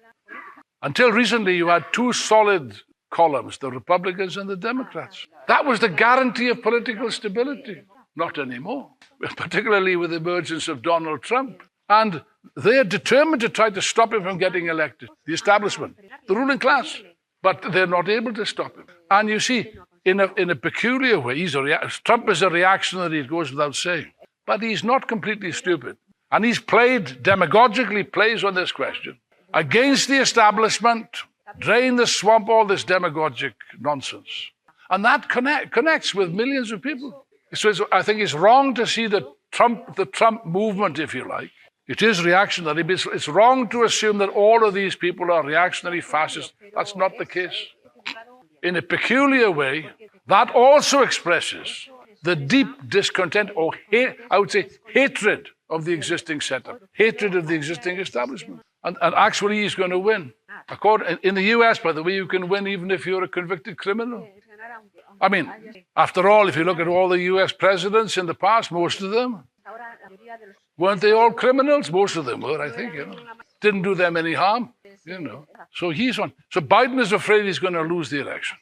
Until recently, you had two solid columns, the Republicans and the Democrats. That was the guarantee of political stability. Not anymore, particularly with the emergence of Donald Trump. And they're determined to try to stop him from getting elected, the establishment, the ruling class. But they're not able to stop him. And you see, in a peculiar way, Trump is a reactionary, it goes without saying. But he's not completely stupid. And he's demagogically plays on this question. Against the establishment, drain the swamp, all this demagogic nonsense. And that connects with millions of people. So I think it's wrong to see the Trump movement, if you like. It is reactionary, but it's wrong to assume that all of these people are reactionary fascists. That's not the case. In a peculiar way, that also expresses the deep discontent, or I would say hatred of the existing setup, hatred of the existing establishment. And actually, he's going to win. In the US, by the way, you can win even if you're a convicted criminal. I mean, after all, if you look at all the US presidents in the past, most of them, weren't they all criminals? Most of them were, I think, Didn't do them any harm, So he's on. So Biden is afraid he's going to lose the election.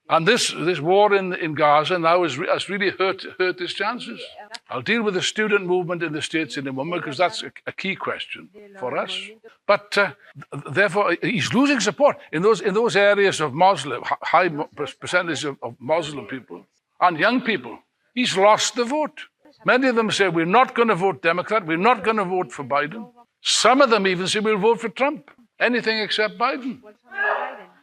And this war in Gaza now has really hurt his chances. I'll deal with the student movement in the States in a moment, because that's a key question for us. But therefore, he's losing support in those areas of Muslim, high percentage of Muslim people and young people. He's lost the vote. Many of them say, we're not going to vote Democrat, we're not going to vote for Biden. Some of them even say, we'll vote for Trump, anything except Biden.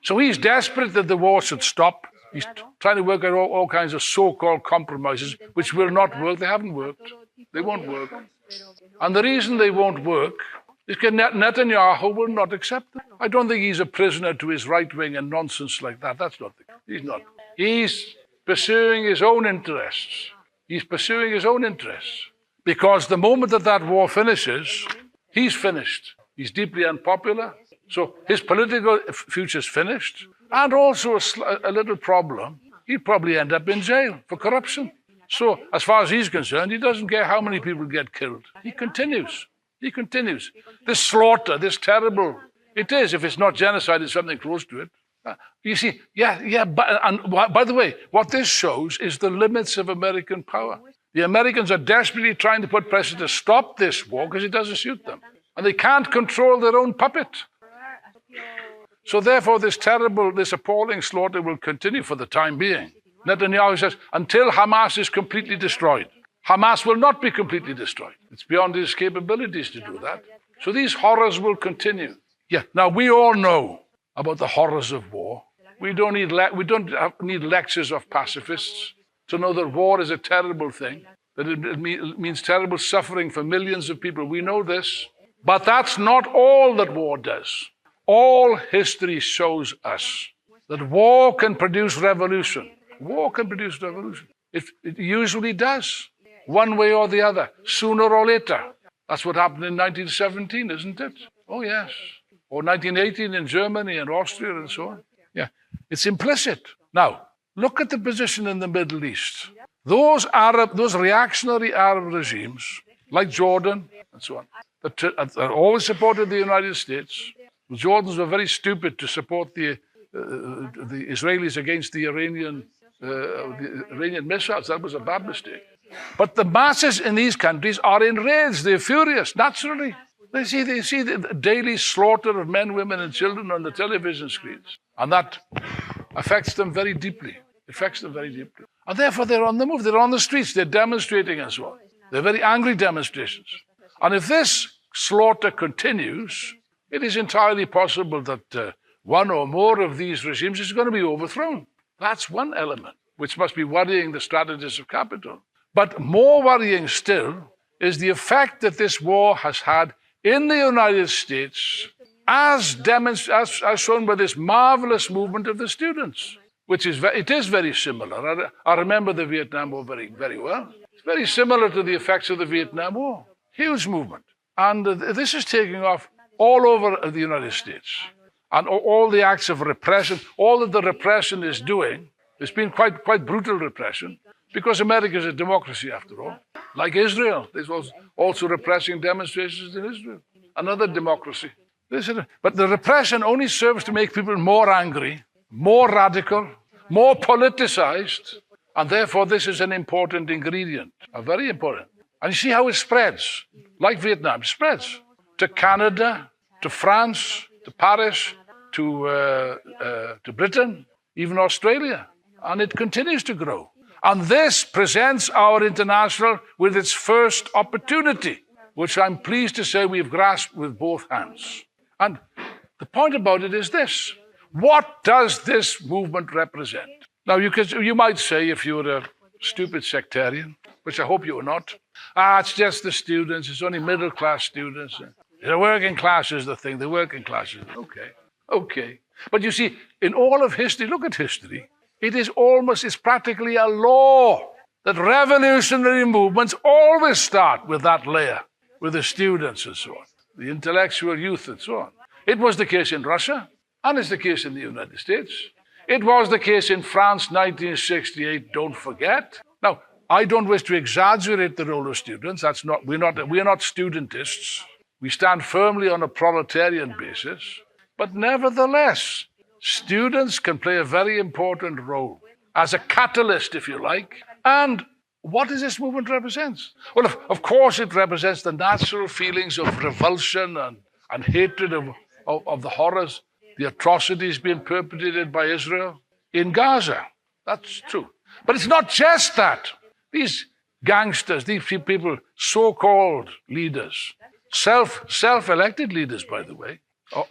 So he's desperate that the war should stop. He's trying to work out all kinds of so-called compromises, which will not work. They haven't worked. They won't work. And the reason they won't work is because Netanyahu will not accept it. I don't think he's a prisoner to his right wing and nonsense like that. That's not the case. He's not. He's pursuing his own interests. He's pursuing his own interests. Because the moment that war finishes, he's finished. He's deeply unpopular. So his political future's finished. And also a little problem, he'd probably end up in jail for corruption. So as far as he's concerned, he doesn't care how many people get killed. He continues. He continues. This slaughter, this terrible, it is, if it's not genocide, it's something close to it. You see, and by the way, what this shows is the limits of American power. The Americans are desperately trying to put pressure to stop this war because it doesn't suit them. And they can't control their own puppet. So therefore, this appalling slaughter will continue for the time being. Netanyahu says, until Hamas is completely destroyed. Hamas will not be completely destroyed. It's beyond his capabilities to do that. So these horrors will continue. Yeah. Now, we all know about the horrors of war. We don't need lectures of pacifists to know that war is a terrible thing, that it means terrible suffering for millions of people. We know this. But that's not all that war does. All history shows us that war can produce revolution. War can produce revolution. It usually does, one way or the other, sooner or later. That's what happened in 1917, isn't it? Oh, yes. Or 1918 in Germany and Austria and so on. Yeah, it's implicit. Now, look at the position in the Middle East. Those reactionary Arab regimes, like Jordan and so on, that always supported the United States. The Jordans were very stupid to support the Israelis against the Iranian missiles. That was a bad mistake. But the masses in these countries are enraged. They're furious, naturally. They see the daily slaughter of men, women, and children on the television screens. And that affects them very deeply. And therefore, they're on the move. They're on the streets. They're demonstrating and so on. They're very angry demonstrations. And if this slaughter continues, it is entirely possible that one or more of these regimes is going to be overthrown. That's one element which must be worrying the strategists of capital. But more worrying still is the effect that this war has had in the United States, as shown by this marvelous movement of the students, which is very similar. I remember the Vietnam War very, very well. It's very similar to the effects of the Vietnam War. Huge movement. And this is taking off all over the United States. And all the acts of repression, all that the repression is doing, it's been quite brutal repression, because America is a democracy after all. Like Israel, there's also repressing demonstrations in Israel, another democracy. But the repression only serves to make people more angry, more radical, more politicized, and therefore this is an important ingredient, a very important. And you see how it spreads, like Vietnam, it spreads to Canada, to France, to Paris, to Britain, even Australia, and it continues to grow. And this presents our international with its first opportunity, which I'm pleased to say we've grasped with both hands. And the point about it is this: what does this movement represent? Now, you might say, if you're a stupid sectarian, which I hope you're not, it's just the students, it's only middle-class students. The working class is the thing, the working class is okay. But you see, in all of history, look at history, it's practically a law that revolutionary movements always start with that layer, with the students and so on, the intellectual youth and so on. It was the case in Russia, and it's the case in the United States. It was the case in France, 1968, don't forget. Now, I don't wish to exaggerate the role of students. We're not studentists. We stand firmly on a proletarian basis. But nevertheless, students can play a very important role as a catalyst, if you like. And what does this movement represent? Well, of course, it represents the natural feelings of revulsion and hatred of the horrors, the atrocities being perpetrated by Israel in Gaza. That's true. But it's not just that. These gangsters, these people, so-called leaders, self-elected leaders, by the way,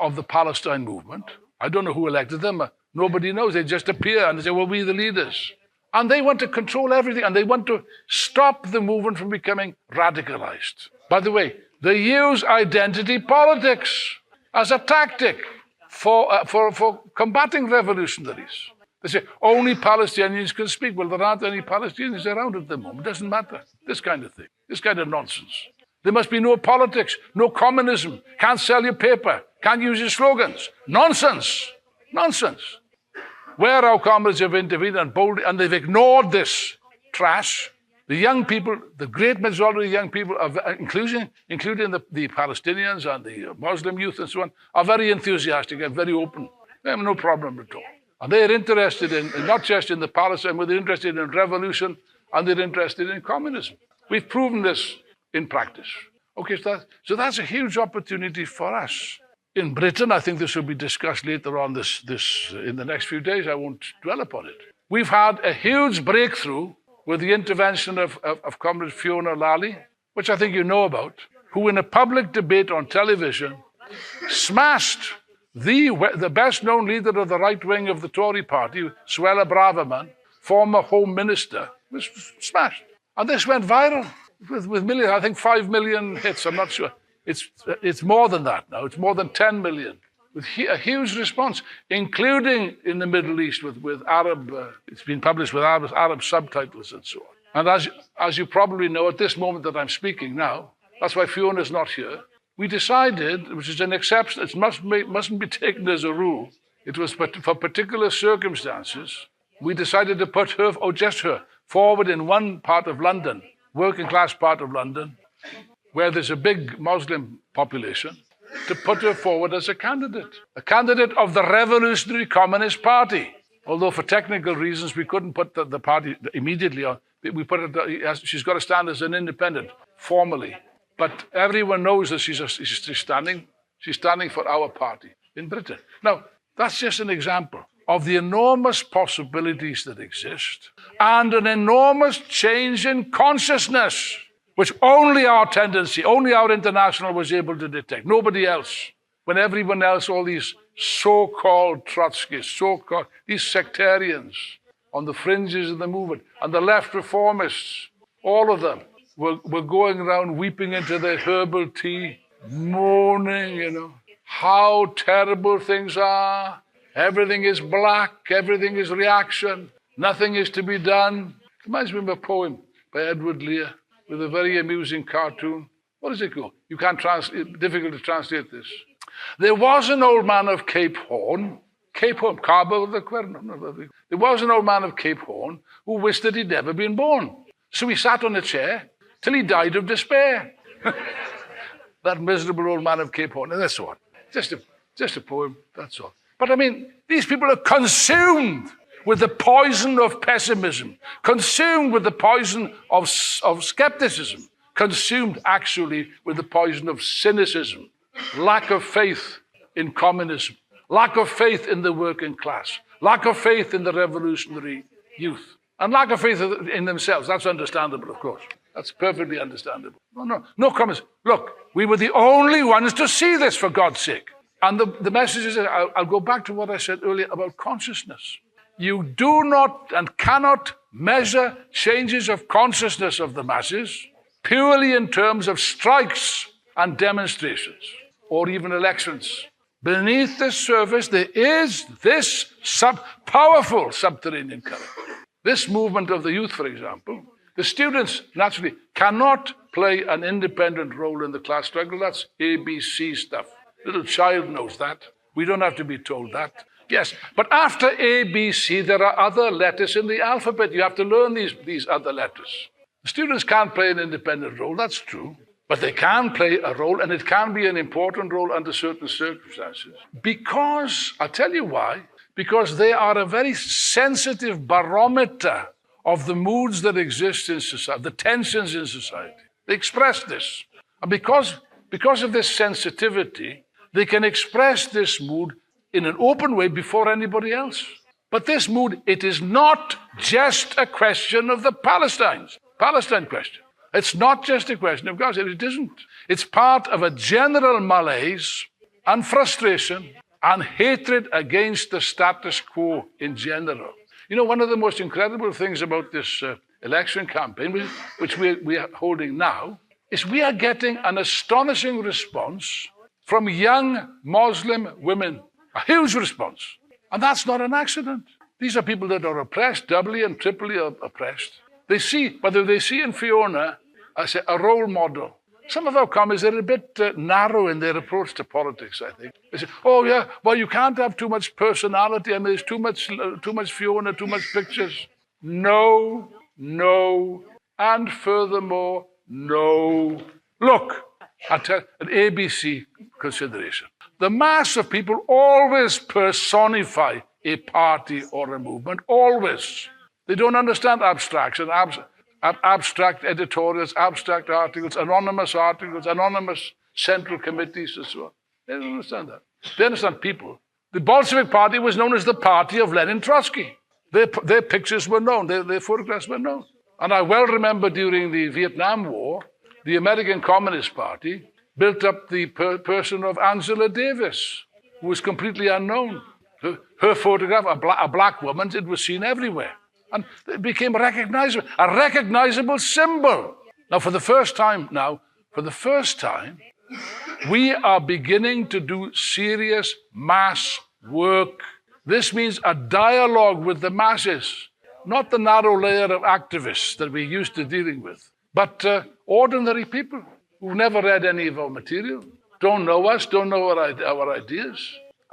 of the Palestine movement. I don't know who elected them. Nobody knows. They just appear and they say, well, we're the leaders. And they want to control everything, and they want to stop the movement from becoming radicalized. By the way, they use identity politics as a tactic for combating revolutionaries. They say, only Palestinians can speak. Well, there aren't any Palestinians around at the moment. It doesn't matter. This kind of thing. This kind of nonsense. There must be no politics, no communism. Can't sell your paper. Can't use your slogans. Nonsense. Nonsense. Where our comrades have intervened and they've ignored this trash, the young people, the great majority of young people, including the Palestinians and the Muslim youth and so on, are very enthusiastic and very open. They have no problem at all. And they're interested in not just in the Palestine, but they're interested in revolution and they're interested in communism. We've proven this in practice. Okay, so that's a huge opportunity for us. In Britain, I think this will be discussed later on this in the next few days. I won't dwell upon it. We've had a huge breakthrough with the intervention of Comrade Fiona Lally, which I think you know about, who in a public debate on television smashed the best-known leader of the right wing of the Tory party, Suella Braverman, former Home Minister, was smashed. And this went viral with millions, I think 5 million hits, I'm not sure. It's more than that now, it's more than 10 million. With a huge response, including in the Middle East with Arab, it's been published with Arab subtitles and so on. And as you probably know, at this moment that I'm speaking now, that's why Fiona's not here, we decided, which is an exception, it mustn't be taken as a rule, it was for particular circumstances, we decided to put her, or just her, forward in one part of London, working class part of London, where there's a big Muslim population, to put her forward as a candidate of the Revolutionary Communist Party. Although for technical reasons we couldn't put the party immediately on, we put it, she's got to stand as an independent, formally. But everyone knows that she's standing for our party in Britain. Now, that's just an example of the enormous possibilities that exist and an enormous change in consciousness, which only our international was able to detect, nobody else. When everyone else, all these so-called Trotskyists, these sectarians on the fringes of the movement, and the left reformists, all of them were going around weeping into their herbal tea, moaning, how terrible things are. Everything is black, everything is reaction, nothing is to be done. It reminds me of a poem by Edward Lear with a very amusing cartoon. What does it go? You can't translate, difficult to translate this. There was an old man of Cape Horn, Cabo of the Cuerno. There was an old man of Cape Horn who wished that he'd never been born. So he sat on a chair till he died of despair. That miserable old man of Cape Horn, and that's all. Just a poem, that's all. But I mean, these people are consumed with the poison of pessimism, consumed with the poison of skepticism, consumed actually with the poison of cynicism, lack of faith in communism, lack of faith in the working class, lack of faith in the revolutionary youth, and lack of faith in themselves. That's understandable, of course. That's perfectly understandable. No comments. Look, we were the only ones to see this, for God's sake. And the message is, I'll go back to what I said earlier about consciousness. You do not and cannot measure changes of consciousness of the masses purely in terms of strikes and demonstrations, or even elections. Beneath the surface, there is this powerful subterranean current. This movement of the youth, for example, the students naturally cannot play an independent role in the class struggle. That's ABC stuff. Little child knows that. We don't have to be told that. Yes, but after ABC, there are other letters in the alphabet. You have to learn these other letters. The students can't play an independent role, that's true. But they can play a role, and it can be an important role under certain circumstances. Because, I'll tell you why, because they are a very sensitive barometer of the moods that exist in society, the tensions in society. They express this. And because of this sensitivity, they can express this mood in an open way before anybody else. But this mood, it is not just a question of the Palestine question. It's not just a question of Gaza. It isn't. It's part of a general malaise and frustration and hatred against the status quo in general. One of the most incredible things about this election campaign, which we are holding now, is we are getting an astonishing response from young Muslim women. A huge response. And that's not an accident. These are people that are oppressed, doubly and triply oppressed. They see in Fiona a role model. Some of our comments are a bit narrow in their approach to politics, I think. They say, oh yeah, well, you can't have too much personality. I mean, there's too much Fiona, too much pictures. No, and furthermore, no. Look, an ABC consideration. The mass of people always personify a party or a movement, always. They don't understand abstraction. abstract editorials, abstract articles, anonymous central committees, and so on. They don't understand that. They understand people. The Bolshevik Party was known as the party of Lenin Trotsky. Their pictures were known, their photographs were known. And I well remember during the Vietnam War, the American Communist Party built up the person of Angela Davis, who was completely unknown. Her photograph, a black woman, it was seen everywhere. And it became recognizable, a recognizable symbol. Now, for the first time, we are beginning to do serious mass work. This means a dialogue with the masses, not the narrow layer of activists that we're used to dealing with, but ordinary people who've never read any of our material, don't know us, don't know our ideas,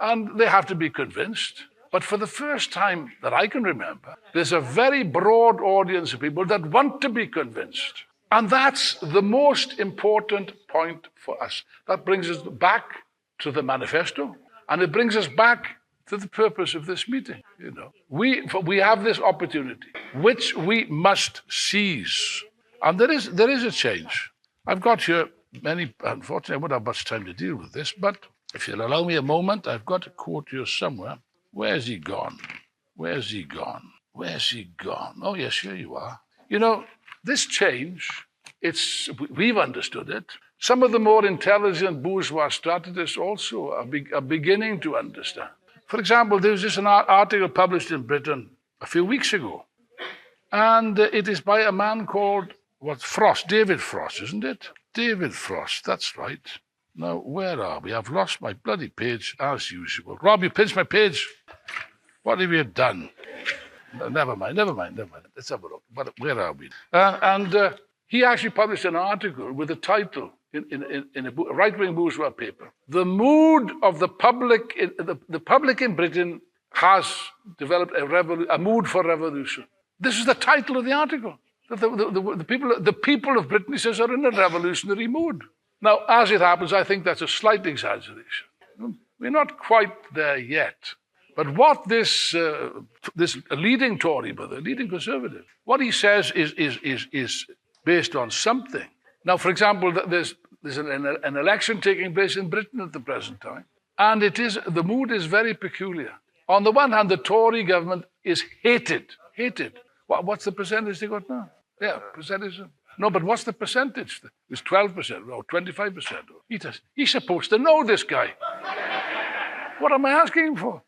and they have to be convinced. But for the first time that I can remember, there's a very broad audience of people that want to be convinced. And that's the most important point for us. That brings us back to the manifesto, and it brings us back to the purpose of this meeting. We have this opportunity, which we must seize. And there is a change. I've got here many, unfortunately, I won't have much time to deal with this, but if you'll allow me a moment, I've got a quote here somewhere. Where's he gone? Where's he gone? Where's he gone? Oh, yes, here you are. This change, we've understood it. Some of the more intelligent bourgeois strategists also are beginning to understand. For example, there was just an article published in Britain a few weeks ago, and it is by a man called Frost, David Frost, isn't it? David Frost, that's right. Now, where are we? I've lost my bloody page, as usual. Rob, you pinched my page. What have you done? Never mind. Let's have a look. Where are we? He actually published an article with a title in a right-wing bourgeois paper. The mood of the public in Britain has developed a mood for revolution. This is the title of the article. The people of Britain, he says, are in a revolutionary mood. Now, as it happens, I think that's a slight exaggeration. We're not quite there yet. But what this leading Tory, but the leading Conservative, what he says is based on something. Now, for example, there's an election taking place in Britain at the present time, and the mood is very peculiar. On the one hand, the Tory government is hated. What's the percentage they got now? Yeah, percentage. No, but what's the percentage? It's 12% or 25%. He's supposed to know, this guy. What am I asking him for?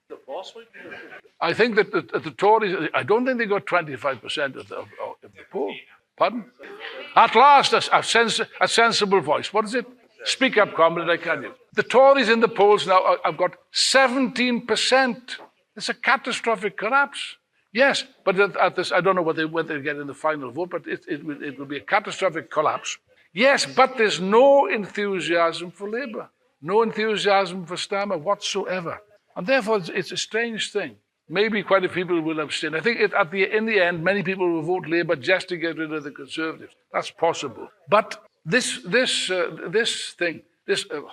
I think that the Tories, I don't think they got 25% of the poll. Pardon? At last, a sensible voice. What is it? Speak up, comrade, I can you. The Tories in the polls now have got 17%. It's a catastrophic collapse. Yes, but at this, I don't know what they get in the final vote, but it will be a catastrophic collapse. Yes, but there's no enthusiasm for Labour, no enthusiasm for Starmer whatsoever. And therefore, it's a strange thing. Maybe quite a few people will abstain. I think in the end, many people will vote Labour just to get rid of the Conservatives. That's possible. But this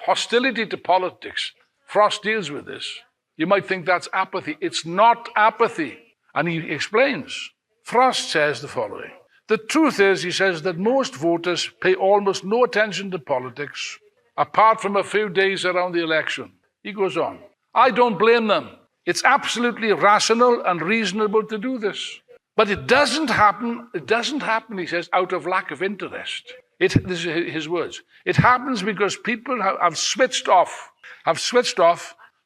hostility to politics, Frost deals with this. You might think that's apathy. It's not apathy. And he explains. Frost says the following. The truth is, he says, that most voters pay almost no attention to politics, apart from a few days around the election. He goes on. I don't blame them. It's absolutely rational and reasonable to do this. But it doesn't happen, he says, out of lack of interest. This is his words. It happens because people have switched off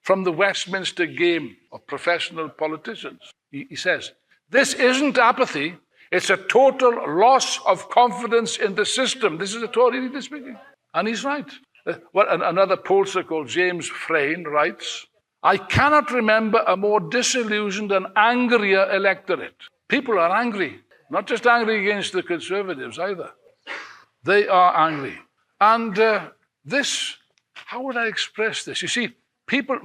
from the Westminster game of professional politicians. He says, this isn't apathy, it's a total loss of confidence in the system. This is a Tory leader speaking. And he's right. Another pollster called James Frayne writes, I cannot remember a more disillusioned and angrier electorate. People are angry, not just angry against the Conservatives either. They are angry. And how would I express this? You see,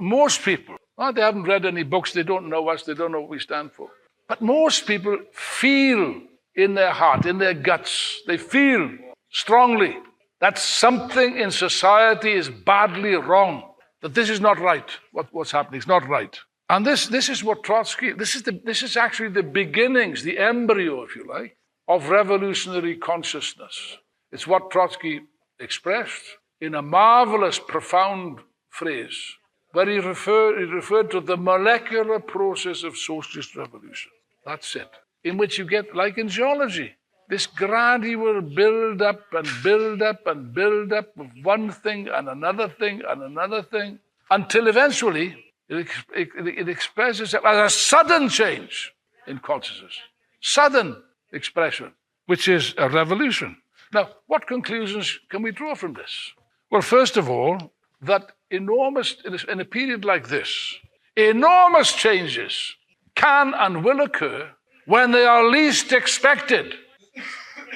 most people, they haven't read any books, they don't know us, they don't know what we stand for. But most people feel in their heart, in their guts, they feel strongly that something in society is badly wrong, that this is not right, what's happening is not right. And this is what Trotsky, this is actually the beginnings, the embryo, if you like, of revolutionary consciousness. It's what Trotsky expressed in a marvelous, profound phrase, where he referred to the molecular process of socialist revolution. That's it. In which you get, like in geology, this gradual build up and build up and build up of one thing and another thing and another thing, until eventually it expresses itself as a sudden change in consciousness. Sudden expression, which is a revolution. Now, what conclusions can we draw from this? Well, first of all, that in a period like this, enormous changes can and will occur when they are least expected.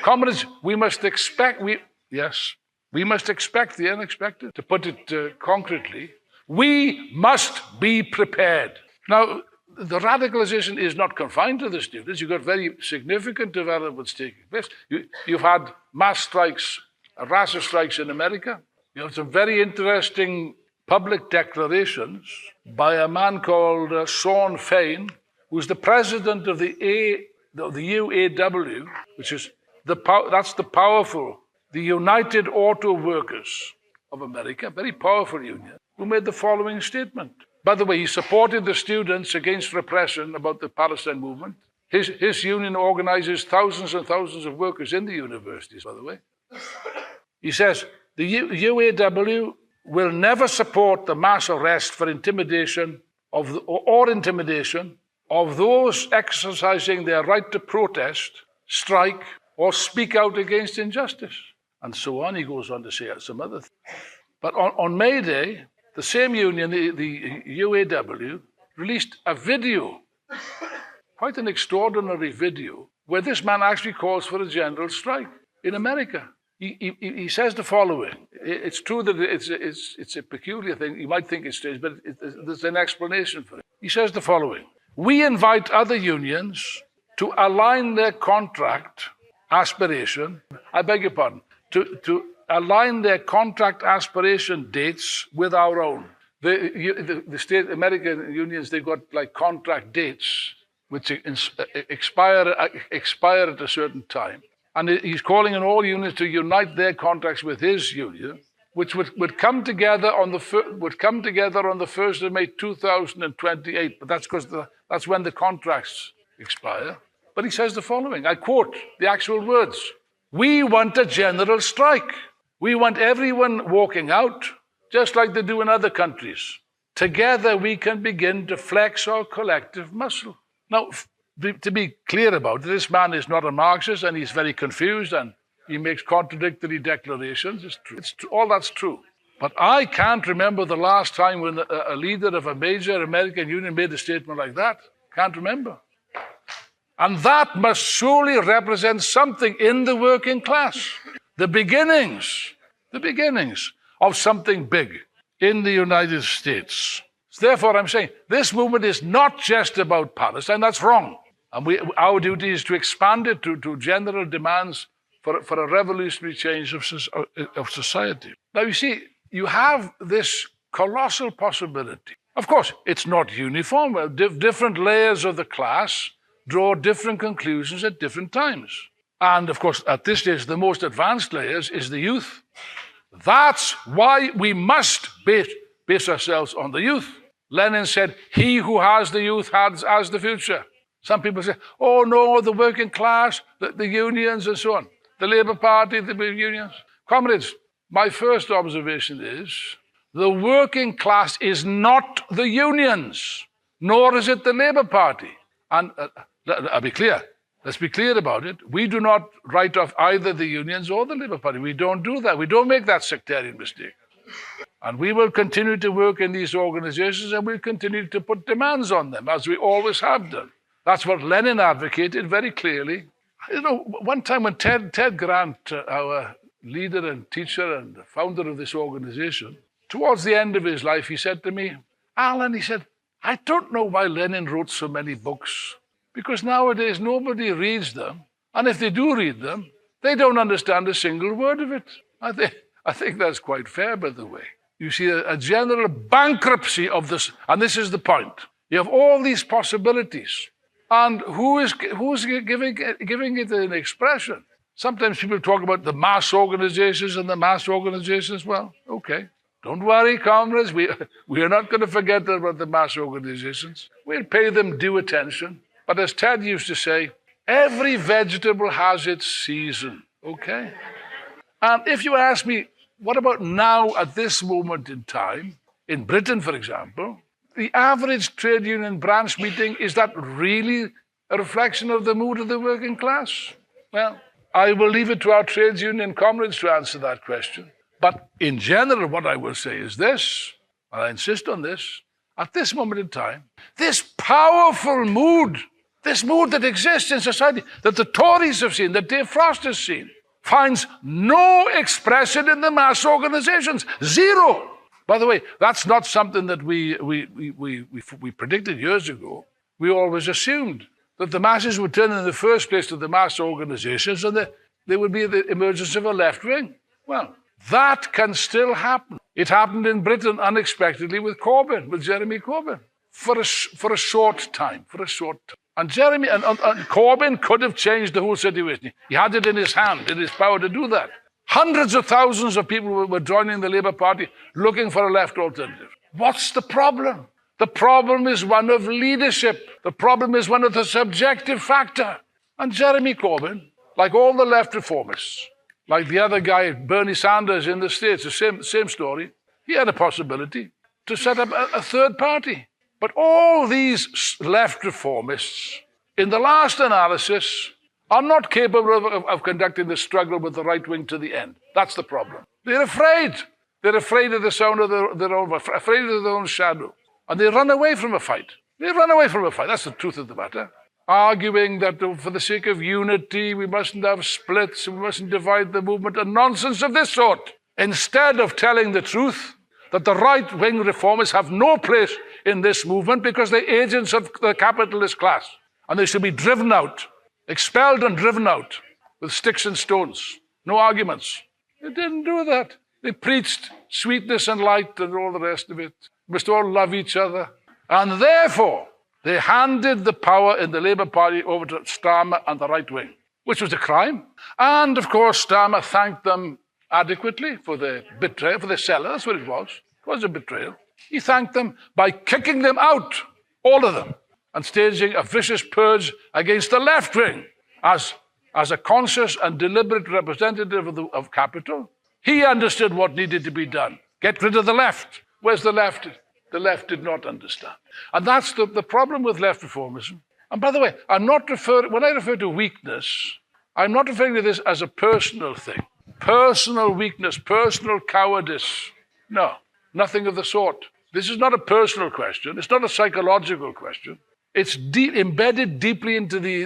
Comrades, we must expect the unexpected. To put it concretely, we must be prepared. Now, the radicalization is not confined to the students. You've got very significant developments taking place. You've had mass strikes, raster strikes in America. You have some very interesting public declarations by a man called Sean Fain, who's the president of the UAW, which is the United Auto Workers of America, very powerful union, who made the following statement. By the way, he supported the students against repression about the Palestine movement. His union organizes thousands and thousands of workers in the universities, by the way. He says, the UAW will never support the mass arrest for intimidation of those exercising their right to protest, strike, or speak out against injustice. And so on. He goes on to say some other things. But on May Day, the same union, the UAW, released a video, quite an extraordinary video, where this man actually calls for a general strike in America. He says the following. It's true that it's a peculiar thing. You might think it's strange, but there's an explanation for it. He says the following. We invite other unions to align their contract aspiration, to align their contract aspiration dates with our own. The state American unions, they've got like contract dates which expire at a certain time. And he's calling on all unions to unite their contracts with his union, which would come together on the 1st of May 2028. But that's because that's when the contracts expire. But he says the following, I quote the actual words. We want a general strike. We want everyone walking out, just like they do in other countries. Together we can begin to flex our collective muscle. Now, to be clear about it, this man is not a Marxist and he's very confused and he makes contradictory declarations. It's true. All that's true. But I can't remember the last time when a leader of a major American union made a statement like that. Can't remember. And that must surely represent something in the working class. The beginnings of something big in the United States. Therefore, I'm saying this movement is not just about Palestine. That's wrong. And our duty is to expand it to general demands for a revolutionary change of society. Now, you see, you have this colossal possibility. Of course, it's not uniform. Different layers of the class draw different conclusions at different times. And of course, at this stage, the most advanced layers is the youth. That's why we must base ourselves on the youth. Lenin said, he who has the youth has the future. Some people say, oh no, the working class, the unions and so on. The Labour Party, the unions. Comrades, my first observation is, the working class is not the unions, nor is it the Labour Party. And I'll be clear. Let's be clear about it. We do not write off either the unions or the Labour Party. We don't do that. We don't make that sectarian mistake. And we will continue to work in these organizations and we'll continue to put demands on them, as we always have done. That's what Lenin advocated very clearly. You know, one time when Ted Grant, our leader and teacher and founder of this organization, towards the end of his life, he said to me, Alan, he said, I don't know why Lenin wrote so many books, because nowadays nobody reads them. And if they do read them, they don't understand a single word of it. I think that's quite fair, by the way. You see a general bankruptcy of this, and this is the point. You have all these possibilities And who's giving it an expression? Sometimes people talk about the mass organizations and the mass organizations. Well, okay. Don't worry, comrades. We are not going to forget about the mass organizations. We'll pay them due attention. But as Ted used to say, every vegetable has its season, okay? And if you ask me, what about now at this moment in time, in Britain, for example, the average trade union branch meeting, is that really a reflection of the mood of the working class? Well, I will leave it to our trades union comrades to answer that question. But in general, what I will say is this, and I insist on this, at this moment in time, this powerful mood, this mood that exists in society, that the Tories have seen, that Dave Frost has seen, finds no expression in the mass organizations. Zero. By the way, that's not something that we predicted years ago. We always assumed that the masses would turn in the first place to the mass organizations and there would be the emergence of a left wing. Well, that can still happen. It happened in Britain unexpectedly with Corbyn, with Jeremy Corbyn, for a short time. And Jeremy and Corbyn could have changed the whole situation. He had it in his hand, in his power to do that. Hundreds of thousands of people were joining the Labour Party looking for a left alternative. What's the problem? The problem is one of leadership. The problem is one of the subjective factor. And Jeremy Corbyn, like all the left reformists, like the other guy, Bernie Sanders in the States, the same story, he had a possibility to set up a third party. But all these left reformists, in the last analysis, are not capable of conducting the struggle with the right wing to the end. That's the problem. They're afraid. They're afraid of the sound of their own, afraid of their own shadow. And they run away from a fight. That's the truth of the matter. Arguing that for the sake of unity, we mustn't have splits, we mustn't divide the movement, and nonsense of this sort. Instead of telling the truth, that the right-wing reformers have no place in this movement because they're agents of the capitalist class. And they should be driven out, expelled and driven out with sticks and stones. No arguments. They didn't do that. They preached sweetness and light and all the rest of it. We must all love each other. And therefore, they handed the power in the Labour Party over to Starmer and the right wing, which was a crime. And of course, Starmer thanked them adequately for their betrayal, for their seller. That's what it was. It was a betrayal. He thanked them by kicking them out, all of them, and staging a vicious purge against the left wing as a conscious and deliberate representative of capital. He understood what needed to be done. Get rid of the left. Where's the left? The left did not understand. And that's the problem with left reformism. And by the way, when I refer to weakness, I'm not referring to this as a personal thing. Personal weakness, personal cowardice. No, nothing of the sort. This is not a personal question. It's not a psychological question. It's embedded deeply into the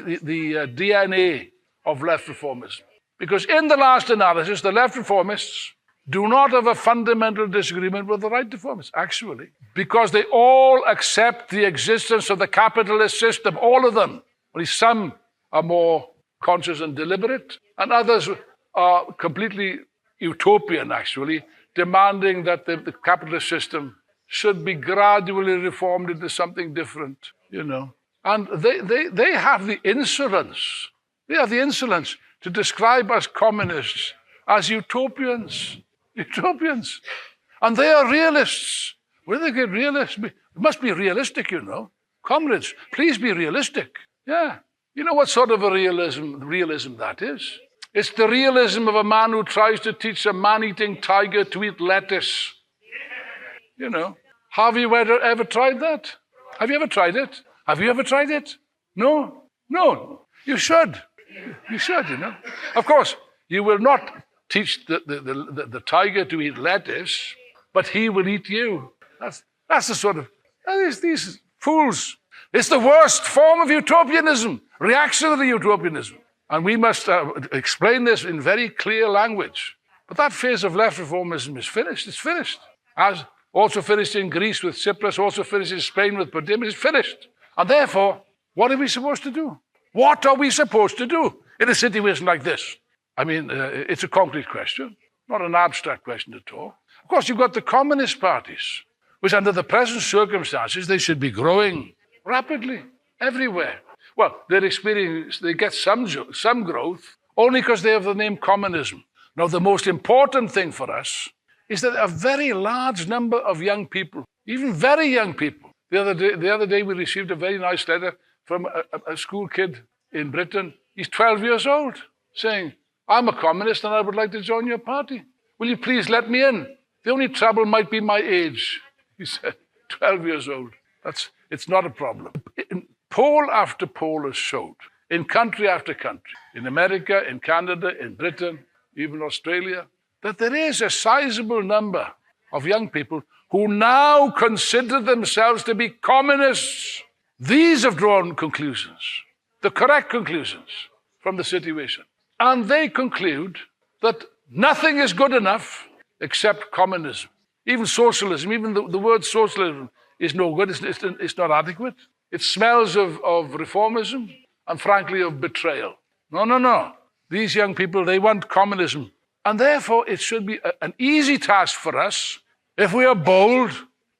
DNA of left reformism. Because in the last analysis, the left reformists do not have a fundamental disagreement with the right reformists, actually, because they all accept the existence of the capitalist system, all of them. Only some are more conscious and deliberate, and others are completely utopian, actually, demanding that the capitalist system should be gradually reformed into something different, you know. And they have the insolence. They have the insolence to describe us communists as utopians. Utopians. And they are realists. Where do they get realists? It must be realistic, you know. Comrades, please be realistic. Yeah. You know what sort of a realism that is? It's the realism of a man who tries to teach a man-eating tiger to eat lettuce. You know. Have you ever tried that? Have you ever tried it? Have you ever tried it? No? No. You should. You should, you know. Of course, you will not teach the tiger to eat lettuce, but he will eat you. That's the sort of, these fools. It's the worst form of utopianism, reactionary utopianism. And we must explain this in very clear language. But that phase of left reformism is finished. It's finished. As also finished in Greece with Tsipras, also finished in Spain with Podemos. It's finished. And therefore, what are we supposed to do? What are we supposed to do in a situation like this? I mean, it's a concrete question, not an abstract question at all. Of course, you've got the communist parties, which under the present circumstances, they should be growing rapidly everywhere. Well, they get some growth only because they have the name communism. Now, the most important thing for us is that a very large number of young people, even very young people, the other day we received a very nice letter from a school kid in Britain. He's 12 years old, saying, I'm a communist and I would like to join your party. Will you please let me in? The only trouble might be my age. He said, 12 years old. It's not a problem. Poll after poll has showed, in country after country, in America, in Canada, in Britain, even Australia, that there is a sizable number of young people who now consider themselves to be communists. These have drawn conclusions, the correct conclusions from the situation. And they conclude that nothing is good enough except communism. Even socialism, even the word socialism is no good, it's not adequate. It smells of reformism and frankly of betrayal. No. These young people, they want communism. And therefore it should be an easy task for us, if we are bold,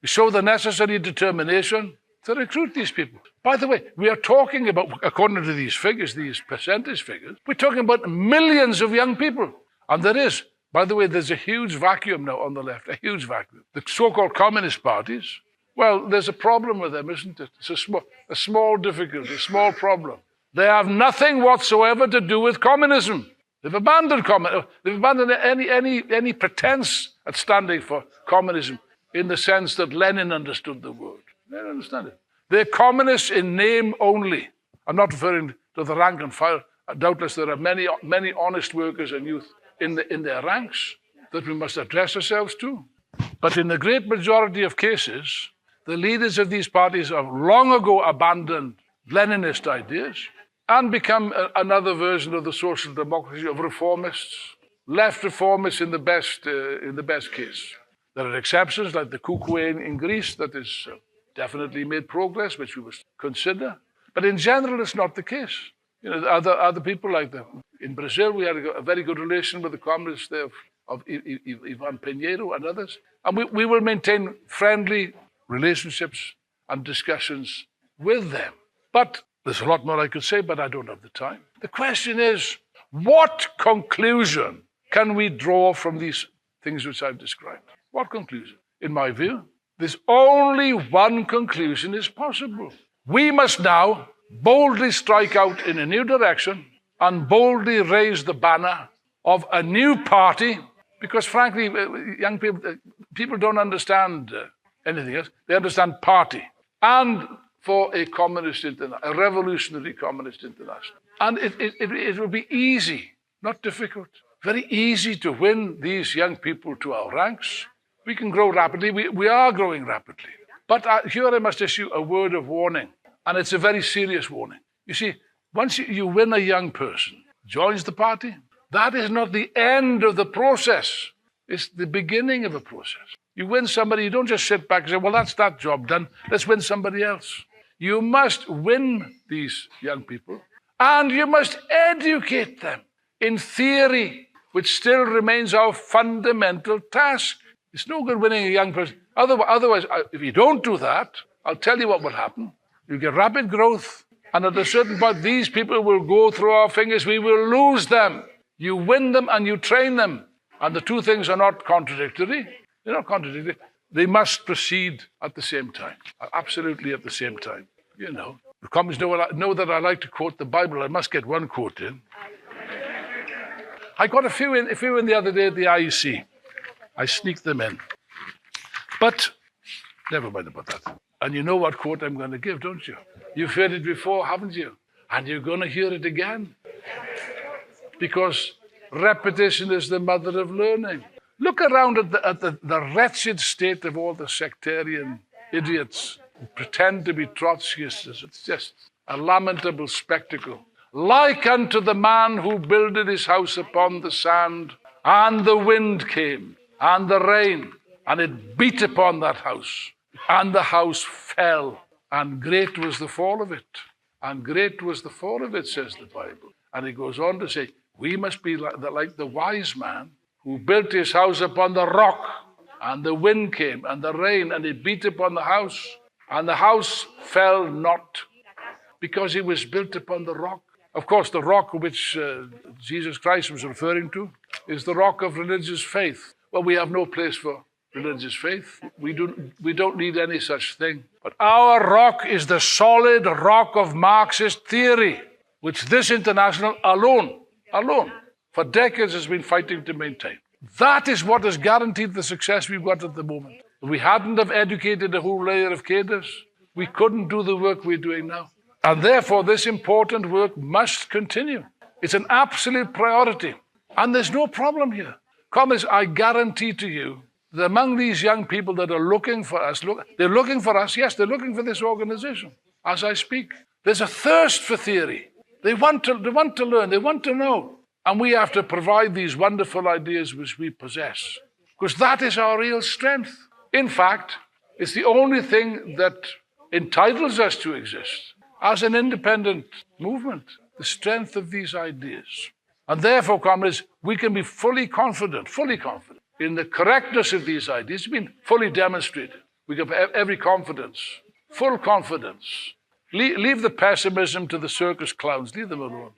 we show the necessary determination to recruit these people. By the way, we are talking about, according to these figures, these percentage figures, we're talking about millions of young people. And there is, by the way, there's a huge vacuum now on the left, a huge vacuum. The so-called communist parties, well, there's a problem with them, isn't it? It's a small difficulty, a small problem. They have nothing whatsoever to do with communism. They've abandoned They've abandoned any pretense at standing for communism in the sense that Lenin understood the word. They don't understand it. They're communists in name only. I'm not referring to the rank and file. Doubtless there are many honest workers and youth in their ranks that we must address ourselves to. But in the great majority of cases, the leaders of these parties have long ago abandoned Leninist ideas and become another version of the social democracy of reformists, left reformists in the best case. There are exceptions like the Kukuin in Greece that is definitely made progress, which we must consider. But in general, it's not the case. You know, other people like in Brazil, we had a very good relation with the communists there of Ivan Pinheiro and others. And we will maintain friendly relationships and discussions with them. But there's a lot more I could say, but I don't have the time. The question is, what conclusion can we draw from these things which I've described? What conclusion? In my view, there's only one conclusion is possible. We must now boldly strike out in a new direction and boldly raise the banner of a new party, because frankly, young people don't understand anything else. They understand party. And for a revolutionary communist international. And it will be easy, not difficult, very easy to win these young people to our ranks. We can grow rapidly. We are growing rapidly. But here I must issue a word of warning, and it's a very serious warning. You see, once you win a young person, joins the party, that is not the end of the process. It's the beginning of a process. You win somebody, you don't just sit back and say, well, that's that job done. Let's win somebody else. You must win these young people, and you must educate them in theory, which still remains our fundamental task. It's no good winning a young person. Otherwise, if you don't do that, I'll tell you what will happen. You get rapid growth, and at a certain point, these people will go through our fingers. We will lose them. You win them and you train them. And the two things are not contradictory. They're not contradictory. They must proceed at the same time, absolutely at the same time. You know, the communists know that I like to quote the Bible. I must get one quote in. I got a few in the other day at the IEC. I sneaked them in. But never mind about that. And you know what quote I'm going to give, don't you? You've heard it before, haven't you? And you're going to hear it again. Because repetition is the mother of learning. Look around at the wretched state of all the sectarian idiots who pretend to be Trotskyists. It's just a lamentable spectacle. Like unto the man who builded his house upon the sand, and the wind came, and the rain, and it beat upon that house, and the house fell, and great was the fall of it. And great was the fall of it, says the Bible. And it goes on to say, we must be like the wise man who built his house upon the rock, and the wind came, and the rain, and it beat upon the house, and the house fell not. because it was built upon the rock. Of course, the rock which Jesus Christ was referring to is the rock of religious faith. Well, we have no place for religious faith. We don't need any such thing. But our rock is the solid rock of Marxist theory, which this international alone, for decades has been fighting to maintain. That is what has guaranteed the success we've got at the moment. If we hadn't have educated a whole layer of cadres, we couldn't do the work we're doing now. And therefore, this important work must continue. It's an absolute priority. And there's no problem here. Comrades, I guarantee to you that among these young people that are looking for us, they're looking for us, yes, they're looking for this organization. As I speak, there's a thirst for theory. They want to learn, they want to know. And we have to provide these wonderful ideas which we possess, because that is our real strength. In fact, it's the only thing that entitles us to exist as an independent movement, the strength of these ideas. And therefore, comrades, we can be fully confident in the correctness of these ideas. It's been fully demonstrated. We have every confidence, full confidence. Leave the pessimism to the circus clowns. Leave them alone.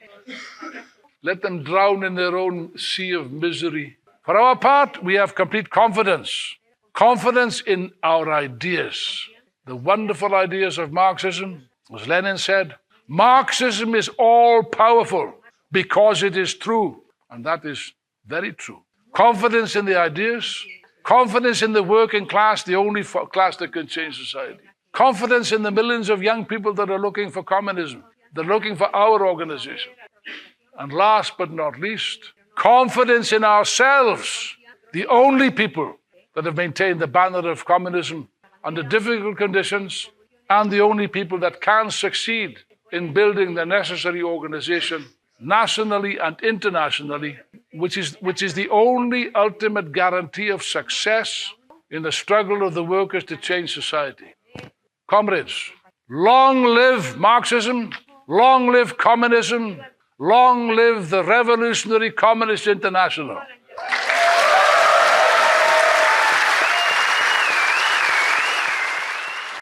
Let them drown in their own sea of misery. For our part, we have complete confidence. Confidence in our ideas. The wonderful ideas of Marxism. As Lenin said, Marxism is all-powerful because it is true. And that is very true. Confidence in the ideas. Confidence in the working class, the only class that can change society. Confidence in the millions of young people that are looking for communism. They're looking for our organization. And last but not least, confidence in ourselves, the only people that have maintained the banner of communism under difficult conditions, and the only people that can succeed in building the necessary organization nationally and internationally, which is the only ultimate guarantee of success in the struggle of the workers to change society. Comrades, long live Marxism, long live communism, long live the Revolutionary Communist International.